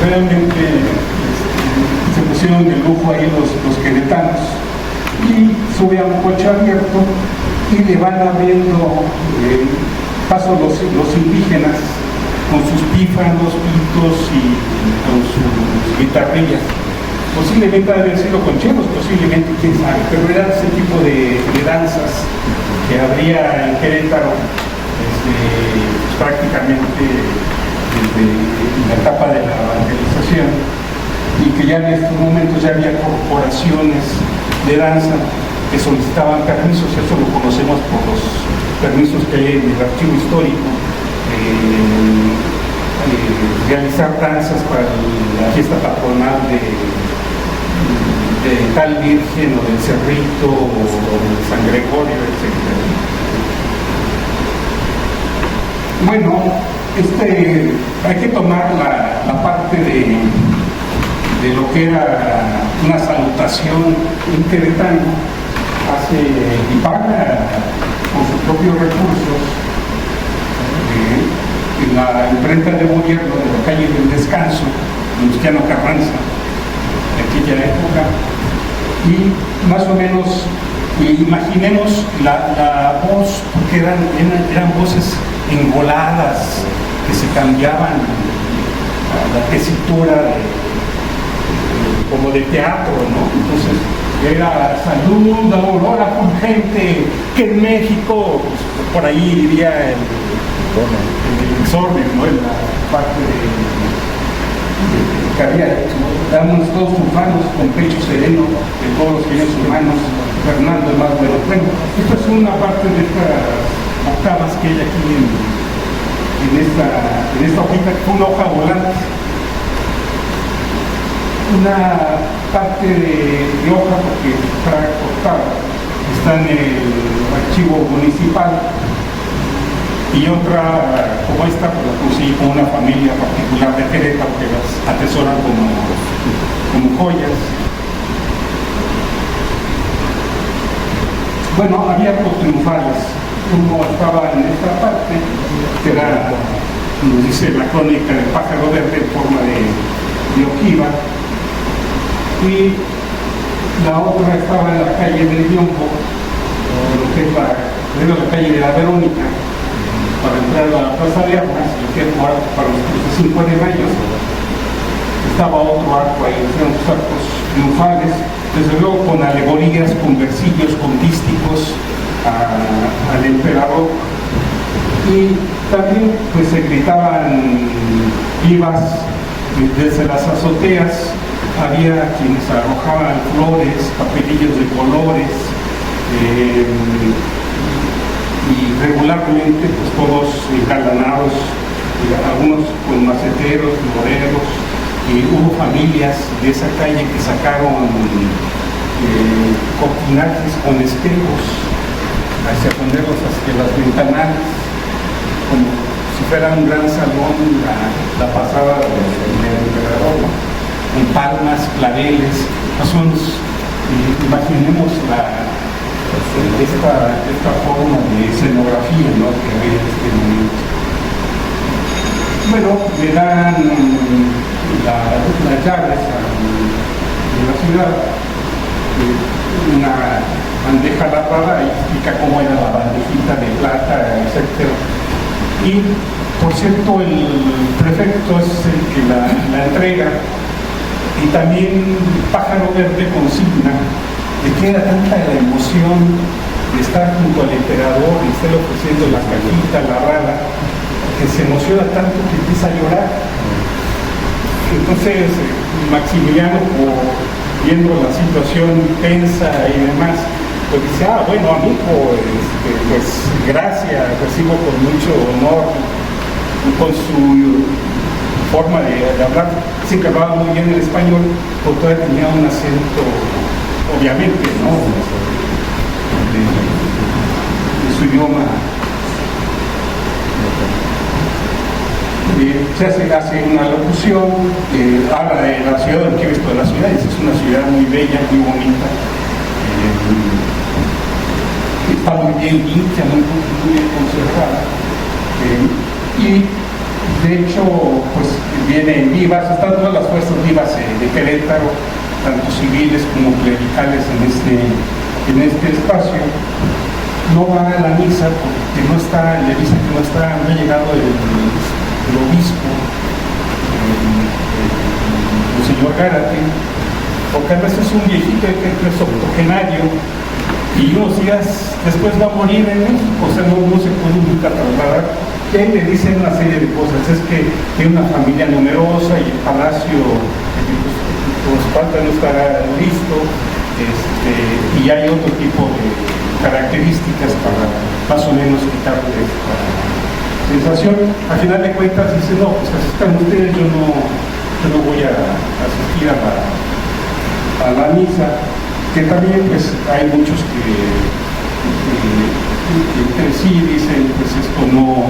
Realmente se pusieron de lujo ahí los queretanos, y sube a un coche abierto y le van abriendo paso los indígenas con sus pífanos, pitos y con sus guitarrillas. Posiblemente haber sido concheros, posiblemente, quién sabe, pero era ese tipo de danzas que habría en Querétaro prácticamente desde la etapa de la evangelización, y que ya en estos momentos ya había corporaciones de danza que solicitaban permisos. Eso lo conocemos por los permisos que hay en el archivo histórico, realizar danzas para la fiesta patronal de tal virgen o del Cerrito o de San Gregorio, etc. Bueno, hay que tomar la parte de lo que era una salutación en queretano, y paga con sus propios recursos en la imprenta de gobierno de la calle del Descanso, Venustiano Carranza, de aquella época, y más o menos imaginemos la voz, porque eran voces engoladas que se cambiaban la tesitura como de teatro, ¿no? Entonces era salud, aurora fulgente, que en México, pues, por ahí iría el exordio, ¿no? En la parte de que había hecho. Éramos todos humanos con pecho sereno de todos los bienes humanos. Fernando es más bueno. Bueno, esto es una parte de estas octavas que hay aquí en esta hojita, que fue una hoja volante. Una parte de hoja, porque está cortada, está en el archivo municipal, y otra como esta, pues la conseguí con una familia particular de Querétaro que las atesoran como joyas. Bueno, había los triunfales. Uno estaba en esta parte, que era, nos dice la crónica del pájaro verde en forma de ojiva, y la otra estaba en la calle del Biombo, lo que es la calle de la Verónica, para entrar a la Plaza de Armas, que es para los 5 de mayo. Estaba otro arco ahí, eran los arcos triunfales, desde luego con alegorías, con versillos, con dísticos al emperador, y también pues se gritaban vivas desde las azoteas. Había quienes arrojaban flores, papelillos de colores, y regularmente pues todos engalanados, algunos con maceteros, moreros, y hubo familias de esa calle que sacaron cortinajes con espejos hacia ponerlos hacia las ventanales, como si fuera un gran salón la pasada del emperador, con palmas, claveles, más o menos. Imaginemos esta forma de escenografía, ¿no?, que había en este momento. Bueno, le dan las llaves de la ciudad, una bandeja labrada, y explica cómo era la bandejita de plata, etc. Y, por cierto, el prefecto es el que la entrega, y también Pájaro Verde consigna de que era tanta la emoción de estar junto al emperador y estarle ofreciendo la cajita, la rala, que se emociona tanto que empieza a llorar. Entonces Maximiliano, viendo la situación tensa y demás, pues dice: bueno, amigo, pues gracias, recibo con mucho honor. Con su forma de hablar, sí que hablaba muy bien el español, pero todavía tenía un acento, obviamente, ¿no?, de su idioma. Se hace una locución, habla de la ciudad, del que he visto de la ciudad, y es una ciudad muy bella, muy bonita, está muy bien limpia, muy bien conservada, y de hecho pues vienen vivas, están todas las fuerzas vivas de Querétaro, tanto civiles como clericales en este espacio. No va a la misa porque no está, le dice que no ha llegado el obispo, el señor Gárate, porque a veces es un viejito que es octogenario y unos días después va a morir en México, o sea, no se puede nunca trasladar. Y ahí le dicen una serie de cosas, es que tiene una familia numerosa y el palacio por falta no estará listo, y hay otro tipo de características para más o menos quitarle esta sensación. Al final de cuentas dice: no, pues asistan ustedes, yo no voy a asistir a la misa, que también pues hay muchos que entre sí dicen: pues esto no,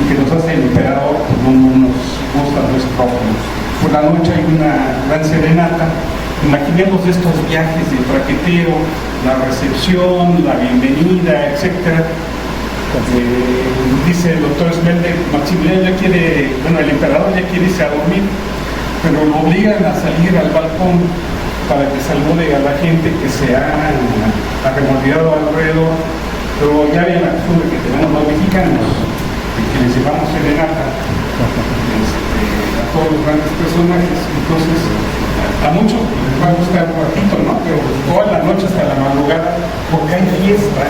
que nos hace el emperador, pues no nos gusta a los propios. Por la noche hay una gran serenata. Imaginemos estos viajes de traquetero, la recepción, la bienvenida, etc. Dice el doctor Esmelde: Maximiliano ya quiere, el emperador ya quiere irse a dormir, pero lo obligan a salir al balcón para que salude a la gente que se ha arremolidado alrededor. Pero ya había la costumbre que tenemos los mexicanos, de que les llevamos serenata a todos los grandes personajes. Entonces a muchos les va a gustar un ratito, ¿no?, pero toda la noche hasta la madrugada, porque hay fiesta.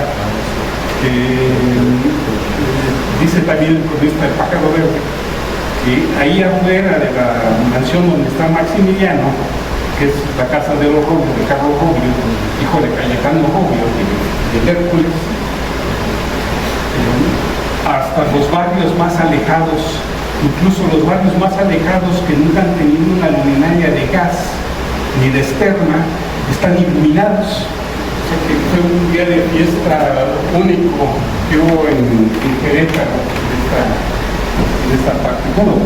Dice también el cronista del Pájaro Verde Ahí afuera de la mansión donde está Maximiliano, que es la casa de los Robios, de Carlos Robio, hijo de Cayetano Robio, de Hércules, hasta los barrios más alejados, incluso los barrios más alejados que nunca han tenido una luminaria de gas ni de esperma, están iluminados. O sea que fue un día de fiesta único que hubo en Querétaro, en esta parte. Bueno,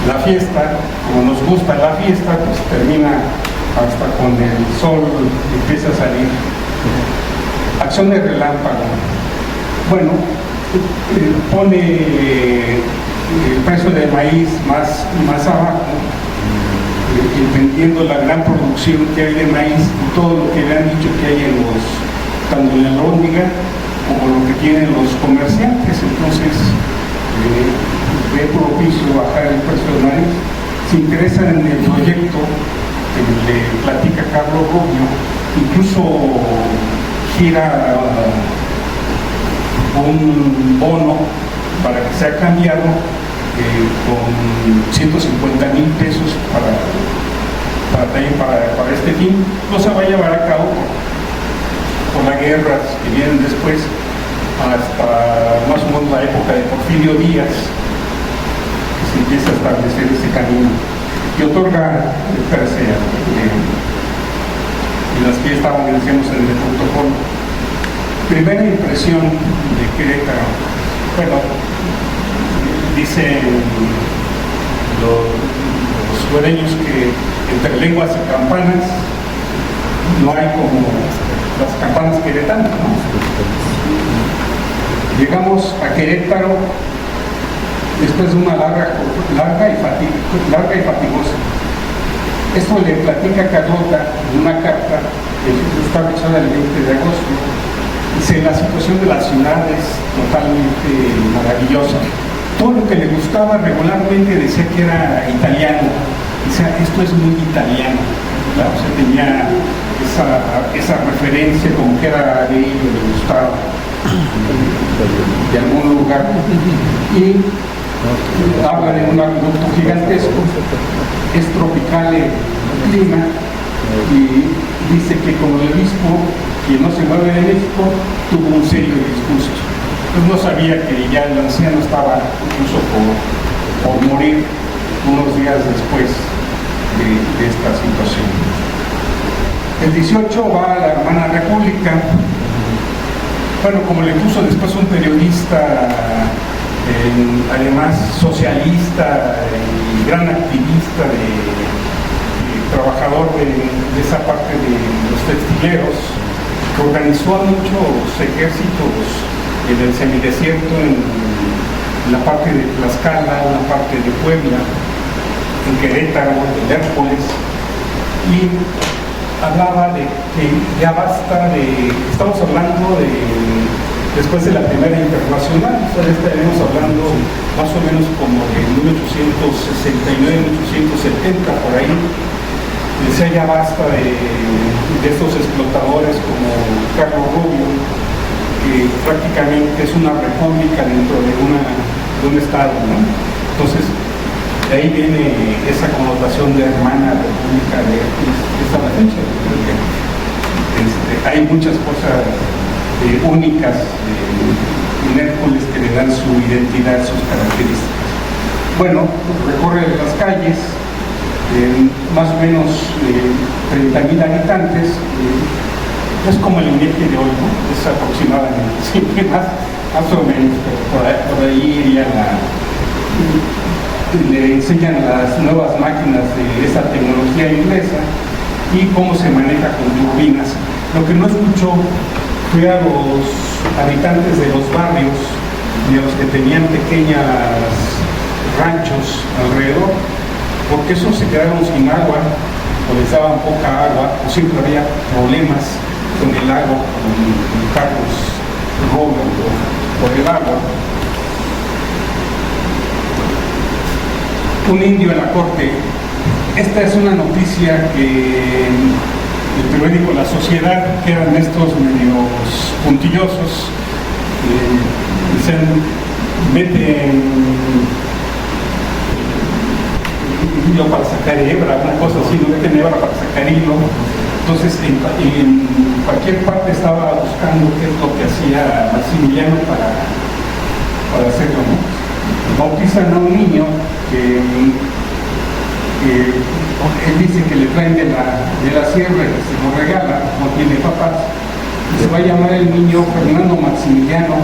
la fiesta, como nos gusta la fiesta, pues termina hasta con el sol empieza a salir. Acción de relámpago. Bueno, pone el precio del maíz más abajo, entendiendo la gran producción que hay de maíz y todo lo que le han dicho que hay en tanto en la alhóndiga como lo que tienen los comerciantes. Entonces ve propicio bajar el precio del maíz. Se interesan en el proyecto que le platica Carlos Robio, incluso gira un bono para que sea cambiado con 150,000 pesos para este fin. No se va a llevar a cabo por las guerras que vienen después, hasta más o menos la época de Porfirio Díaz, que se empieza a establecer ese camino y otorga y las que ya estaban, decíamos, en el protocolo. Primera impresión de Querétaro. Bueno, dicen los sureños que entre lenguas y campanas no hay como las campanas queretanas, ¿no? Llegamos a Querétaro después de una larga y fatigosa. Esto le platica Carlota en una carta que está fechada el 20 de agosto. Dice: la situación de la ciudad es totalmente maravillosa. Todo lo que le gustaba regularmente decía que era italiano. Decía, esto es muy italiano. Claro, o sea, tenía esa referencia como que era de ello, le gustaba de algún lugar. Y habla de un acueducto gigantesco, es tropical el clima, y dice que como el obispo, quien no se mueve de México, tuvo un serio disgusto. Pues no sabía que ya el anciano estaba incluso por morir unos días después de esta situación. El 18 va a la Hermana República. Bueno, como le puso después un periodista, además socialista y gran activista, trabajador de esa parte de los textileros, que organizó a muchos ejércitos en el semidesierto, en la parte de Tlaxcala, en la parte de Puebla, en Querétaro, en Hércules, y hablaba de que ya basta estamos hablando después de la Primera Internacional, estaremos hablando más o menos como de 1869, 1870, por ahí. Decía, ya basta de estos explotadores como Carlos Robio, que prácticamente es una república dentro de un estado, ¿no? Entonces, de ahí viene esa connotación de hermana república esta la fecha. Hay muchas cosas únicas en Hércules que le dan su identidad, sus características. Bueno, recorre las calles, más o menos 30,000 habitantes, es como el INEGI de hoy, ¿no? Es aproximadamente, siempre más o menos, pero por ahí iría le enseñan las nuevas máquinas de esa tecnología inglesa y cómo se maneja con turbinas. Lo que no escuchó fue a los habitantes de los barrios y a los que tenían pequeños ranchos alrededor, porque esos se quedaron sin agua o les daban poca agua, o siempre había problemas con el agua, con Carlos Robio por el agua. Un indio en la corte. Esta es una noticia que el periódico La Sociedad, que eran estos medios puntillosos, meten hilo para sacar hebra, una cosa así, no tenía hebra para sacar hilo. Entonces, en cualquier parte estaba buscando qué es lo que hacía Maximiliano para hacerlo, ¿no? Bautizan a un niño que él dice que le traen de la sierra, que se lo regala, no tiene papás. Se va a llamar el niño Fernando Maximiliano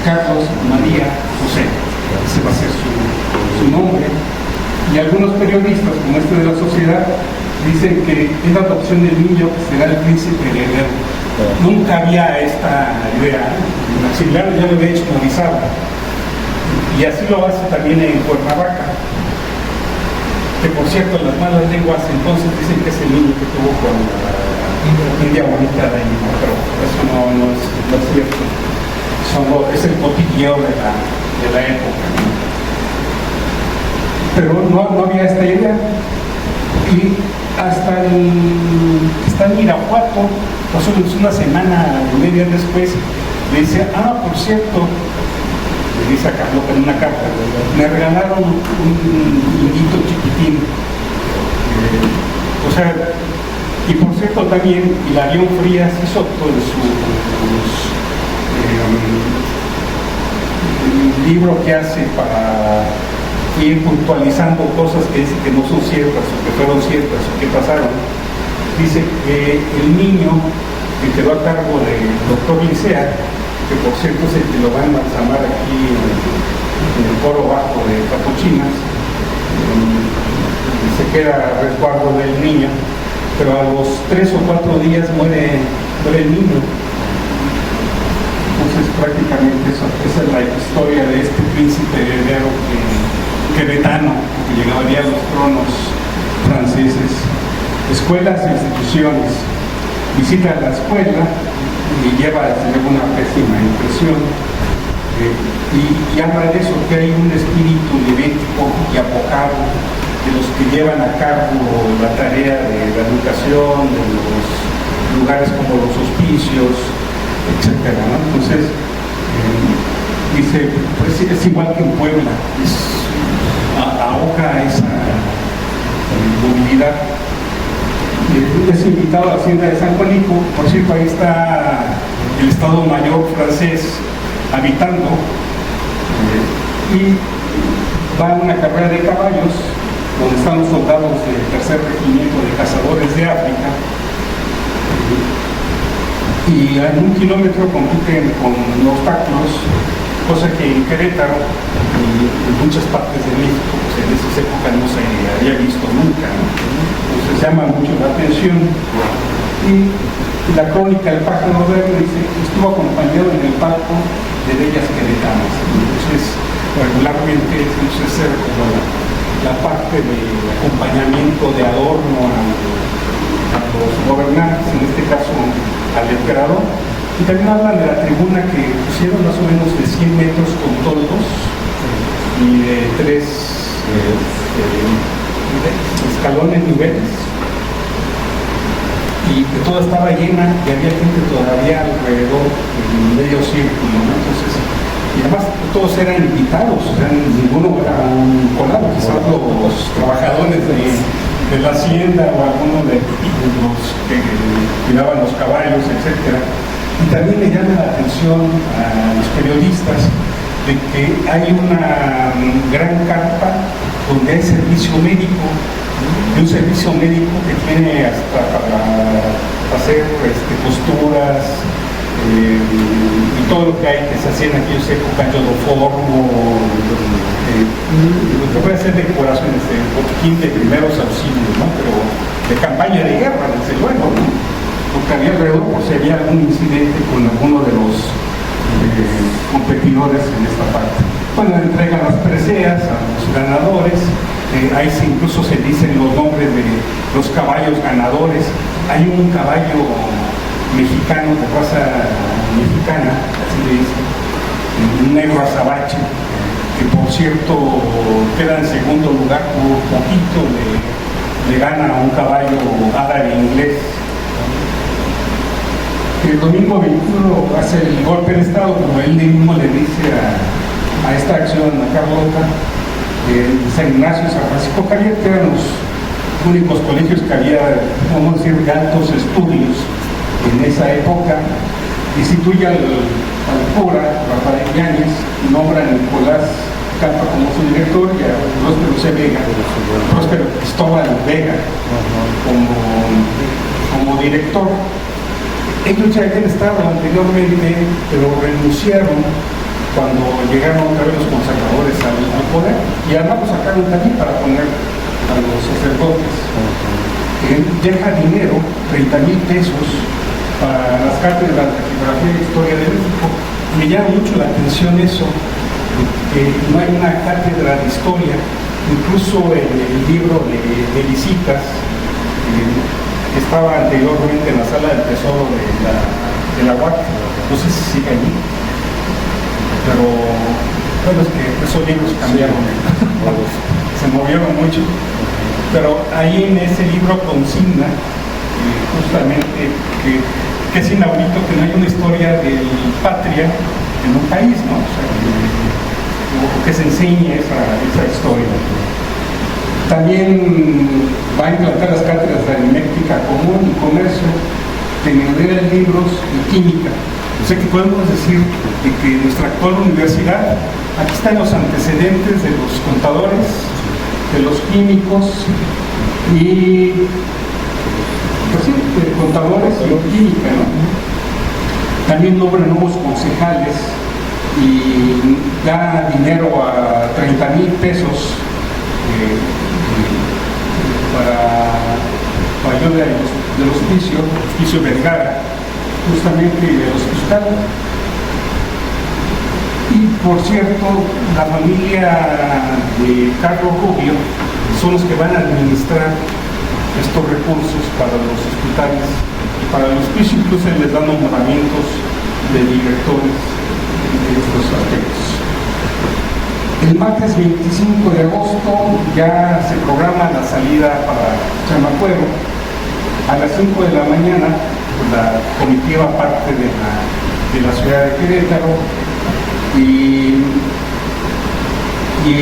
Carlos María José. Ese va a ser su nombre. Y algunos periodistas, como este de la Sociedad, dicen que es la adopción del niño que será el príncipe heredero. Nunca había esta idea. Maximiliano ya lo había hecho Orizaba. Y así lo hace también en Cuernavaca. Que por cierto, las malas lenguas entonces dicen que es el niño que tuvo con la India Bonita de ahí, pero eso no es cierto. Es el cotilleo de la época, ¿no? Pero no había esta idea. Y hasta está en Irapuato, pasó una semana y media después, le dice, por cierto, le dice a Carlota en una carta, me regalaron un niñito chiquitín. O sea, y por cierto también, Hilarión Frías hizo todo el libro que hace para ir puntualizando cosas que dice que no son ciertas o que fueron ciertas o que pasaron. Dice que el niño que quedó a cargo del doctor Licea, que por cierto es el que lo va a embalsamar aquí en el coro bajo de Capuchinas, se queda a resguardo del niño, pero a los 3 o 4 días muere el niño. Entonces prácticamente esa es la historia de este príncipe heredero queretano que llegaría a los tronos franceses. Escuelas e instituciones. Visita la escuela y lleva desde luego una pésima impresión. Y habla de eso, que hay un espíritu levítico y apocado de los que llevan a cabo la tarea de la educación, de los lugares como los hospicios, etc., ¿no? Entonces, dice, pues es igual que en Puebla, ahoga esa movilidad. Es invitado a la hacienda de San Juanico, por cierto, ahí está el Estado Mayor francés habitando, y va a una carrera de caballos donde están los soldados del tercer regimiento de cazadores de África, y en 1 kilómetro compiten con obstáculos, cosa que en Querétaro y en muchas partes de México pues en esas épocas no se había visto nunca, ¿no? Entonces llama mucho la atención. Y la crónica del pájaro verde dice que estuvo acompañado en el palco de bellas queretanas. Entonces regularmente suele ser como la parte de acompañamiento, de adorno a los gobernantes, en este caso al emperador. Y también hablan de la tribuna que pusieron más o menos de 100 metros con toldos y de 3 escalones, niveles, y que toda estaba llena y había gente todavía alrededor en medio círculo, ¿no? Entonces, y además todos eran invitados, o sea, ninguno era un colado, quizás los trabajadores de la hacienda o alguno de los que cuidaban los caballos, etcétera. Y también le llama la atención a los periodistas de que hay una gran carpa donde hay servicio médico, y un servicio médico que tiene hasta para hacer costuras y todo lo que hay que se hacía en aquellos épocas, yodoformo, lo que puede hacer decoraciones de botiquín de primeros auxilios, ¿no? Pero de campaña de guerra, desde luego, ¿no? Porque había alrededor, por si había algún incidente con alguno de los competidores en esta parte. Bueno, entregan las preseas a los ganadores, ahí incluso se dicen los nombres de los caballos ganadores. Hay un caballo mexicano, de raza mexicana, así le dicen, un negro azabache, que por cierto queda en segundo lugar, por poquito le gana a un caballo árabe inglés. El domingo 21 hace el golpe de estado, como él mismo le dice a esta acción, a Carlota, en San Ignacio y San Francisco Javier, que eran los únicos colegios que había, vamos a decir, de altos estudios en esa época. Instituye al cura Rafael Yáñez, nombra a Nicolás Capa como su director y a Próspero C. Vega, Próspero Cristóbal Vega como director. Ellos ya habían estado anteriormente, pero renunciaron cuando llegaron otra vez los conservadores al poder, y además lo sacaron también para poner a los sacerdotes. Él deja dinero, 30,000 pesos, para las cátedras de geografía e historia de México. Me llama mucho la atención eso, que no hay una cátedra de historia, incluso en el libro de visitas, que estaba anteriormente en la sala del tesoro de la UAC, no sé si sigue allí, pero bueno, es que esos libros cambiaron, se movieron mucho, pero ahí en ese libro consigna justamente que es inaudito que no haya una historia de patria en un país, ¿no? O sea, que se enseñe esa historia. También va a implantar las cátedras de aritmética común y comercio, tecnología de libros y química. O sea que podemos decir que nuestra actual universidad, aquí están los antecedentes de los contadores, de los químicos y pues sí, de contadores y química, ¿no? También nombra nuevos concejales y da dinero a 30,000 pesos para ayuda del hospicio Vergara, justamente del hospital. Y por cierto, la familia de Carlos Rubio son los que van a administrar estos recursos para los hospitales y para el hospicio, incluso les dan nombramientos de directores de estos aspectos. El martes 25 de agosto ya se programa la salida para Chamacuero. A las 5 de la mañana, pues, la comitiva parte de la ciudad de Querétaro y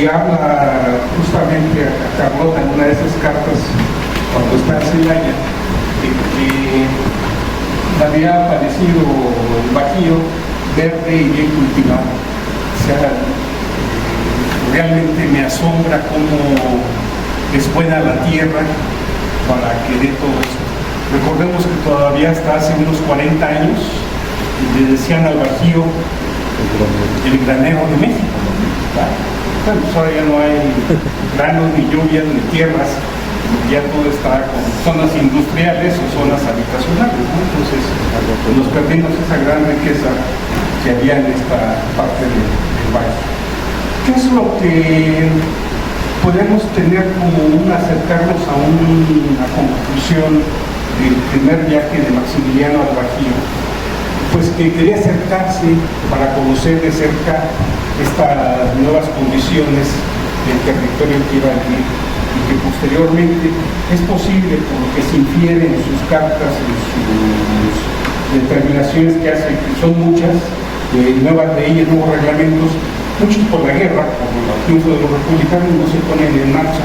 habla justamente a Carlota en una de esas cartas cuando está en Celaya, de que había aparecido el Bajío verde y bien cultivado. O sea, realmente me asombra cómo es buena la tierra para que dé todo esto. Recordemos que todavía hasta hace unos 40 años le decían al Bajío el granero de México, ¿verdad? Bueno, pues ahora ya no hay granos, ni lluvias, ni tierras, ya todo está con zonas industriales o zonas habitacionales, ¿no? Entonces nos perdimos esa gran riqueza que había en esta parte del valle. ¿Qué es lo que podemos tener como acercarnos a una conclusión del primer viaje de Maximiliano al Bajío? Pues que quería acercarse para conocer de cerca estas nuevas condiciones del territorio que iba a vivir, y que posteriormente es posible, por lo que se infiere en sus cartas, en sus determinaciones que hace, que son muchas, nuevas leyes, nuevos reglamentos, muchos por la guerra, por el triunfo de los republicanos, no se ponen en marcha,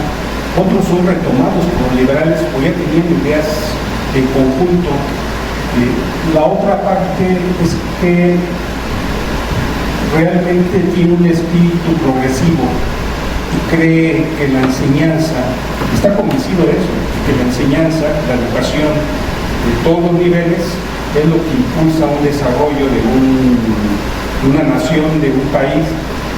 otros son retomados por los liberales o ya teniendo ideas en conjunto. La otra parte es que realmente tiene un espíritu progresivo y cree que la enseñanza, está convencido de eso, que la enseñanza, la educación de todos los niveles es lo que impulsa un desarrollo de una nación, de un país,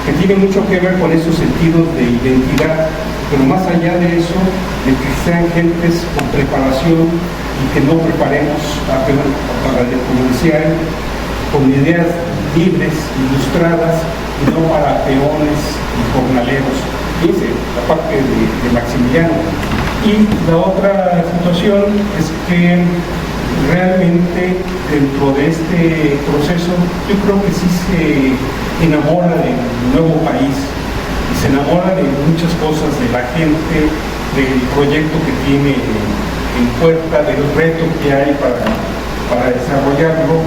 que tiene mucho que ver con esos sentidos de identidad, pero más allá de eso, de que sean gentes con preparación y que no preparemos apenas para el comercial, con ideas libres, ilustradas, y no para peones y jornaleros. Fíjense, la parte de Maximiliano. Y la otra situación es que realmente dentro de este proceso yo creo que sí se enamora del nuevo país, y se enamora de muchas cosas, de la gente, del proyecto que tiene en puerta, del reto que hay para desarrollarlo,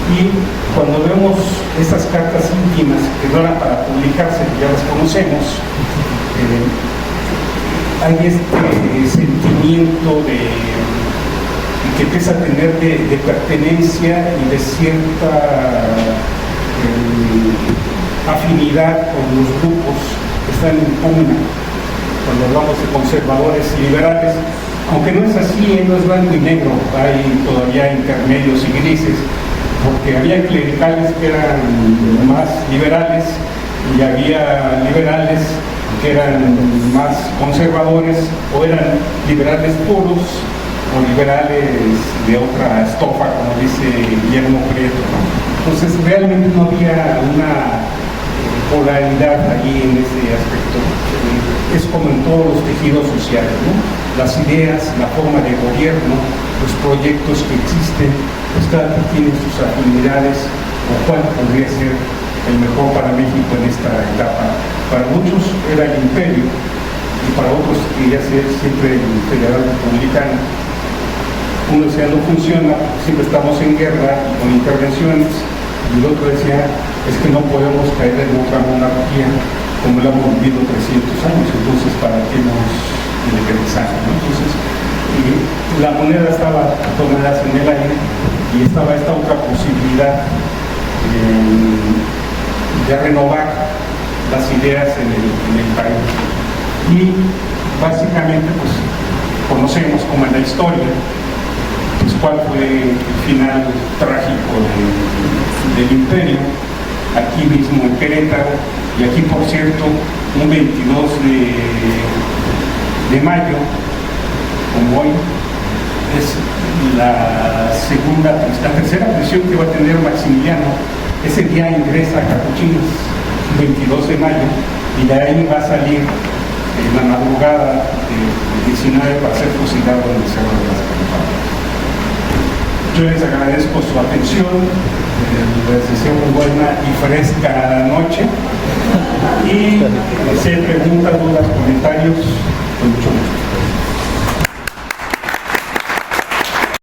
Y cuando vemos estas cartas íntimas que no eran para publicarse, ya las conocemos, hay este sentimiento que empieza a tener de pertenencia y de cierta afinidad con los grupos que están en pugna, cuando hablamos de conservadores y liberales, aunque no es así, no es blanco y negro, hay todavía intermedios y grises, porque había clericales que eran más liberales y había liberales que eran más conservadores, o eran liberales puros o liberales de otra estofa, como dice Guillermo Prieto. Entonces realmente no había una polaridad allí en ese aspecto. Es como en todos los tejidos sociales, ¿no? Las ideas, la forma de gobierno, los proyectos que existen, pues cada quien tiene sus afinidades o cuál podría ser el mejor para México en esta etapa. Para muchos era el imperio y para otros quería ser siempre el federal republicano. Uno decía no funciona, siempre estamos en guerra y con intervenciones, y el otro decía es que no podemos caer en otra monarquía como la hemos vivido 300 años, entonces ¿para qué nos independizamos? ¿No? Entonces la moneda estaba tomada en el aire y estaba esta otra posibilidad de renovar las ideas en el país. Y básicamente pues conocemos como en la historia pues cuál fue el final trágico del imperio, aquí mismo en Querétaro, y aquí por cierto un 22 de mayo, como hoy, es la tercera prisión que va a tener Maximiliano. Ese día ingresa a Capuchinos, 22 de mayo, y de ahí va a salir en la madrugada del 19 para ser fusilado en el Cerro de las Campanas. Yo les agradezco su atención, les deseo muy buena y fresca noche, y si hay preguntas, dudas, comentarios,